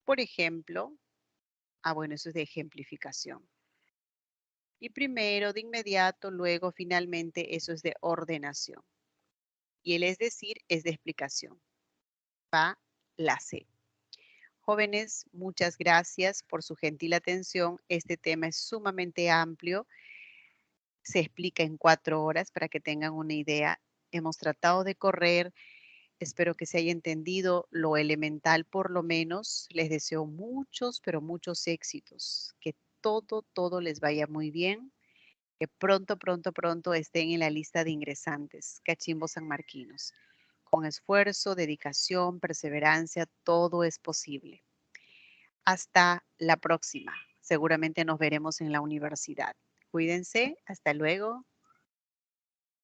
Por ejemplo, bueno, eso es de ejemplificación. Y primero, de inmediato, luego, finalmente, eso es de ordenación. Y el es decir, es de explicación. Va la C. Jóvenes, muchas gracias por su gentil atención. Este tema es sumamente amplio. Se explica en 4 horas para que tengan una idea. Hemos tratado de correr. Espero que se haya entendido lo elemental por lo menos. Les deseo muchos, pero muchos éxitos. Que todo les vaya muy bien. Que pronto estén en la lista de ingresantes. Cachimbo sanmarquinos. Con esfuerzo, dedicación, perseverancia, todo es posible. Hasta la próxima. Seguramente nos veremos en la universidad. Cuídense. Hasta luego.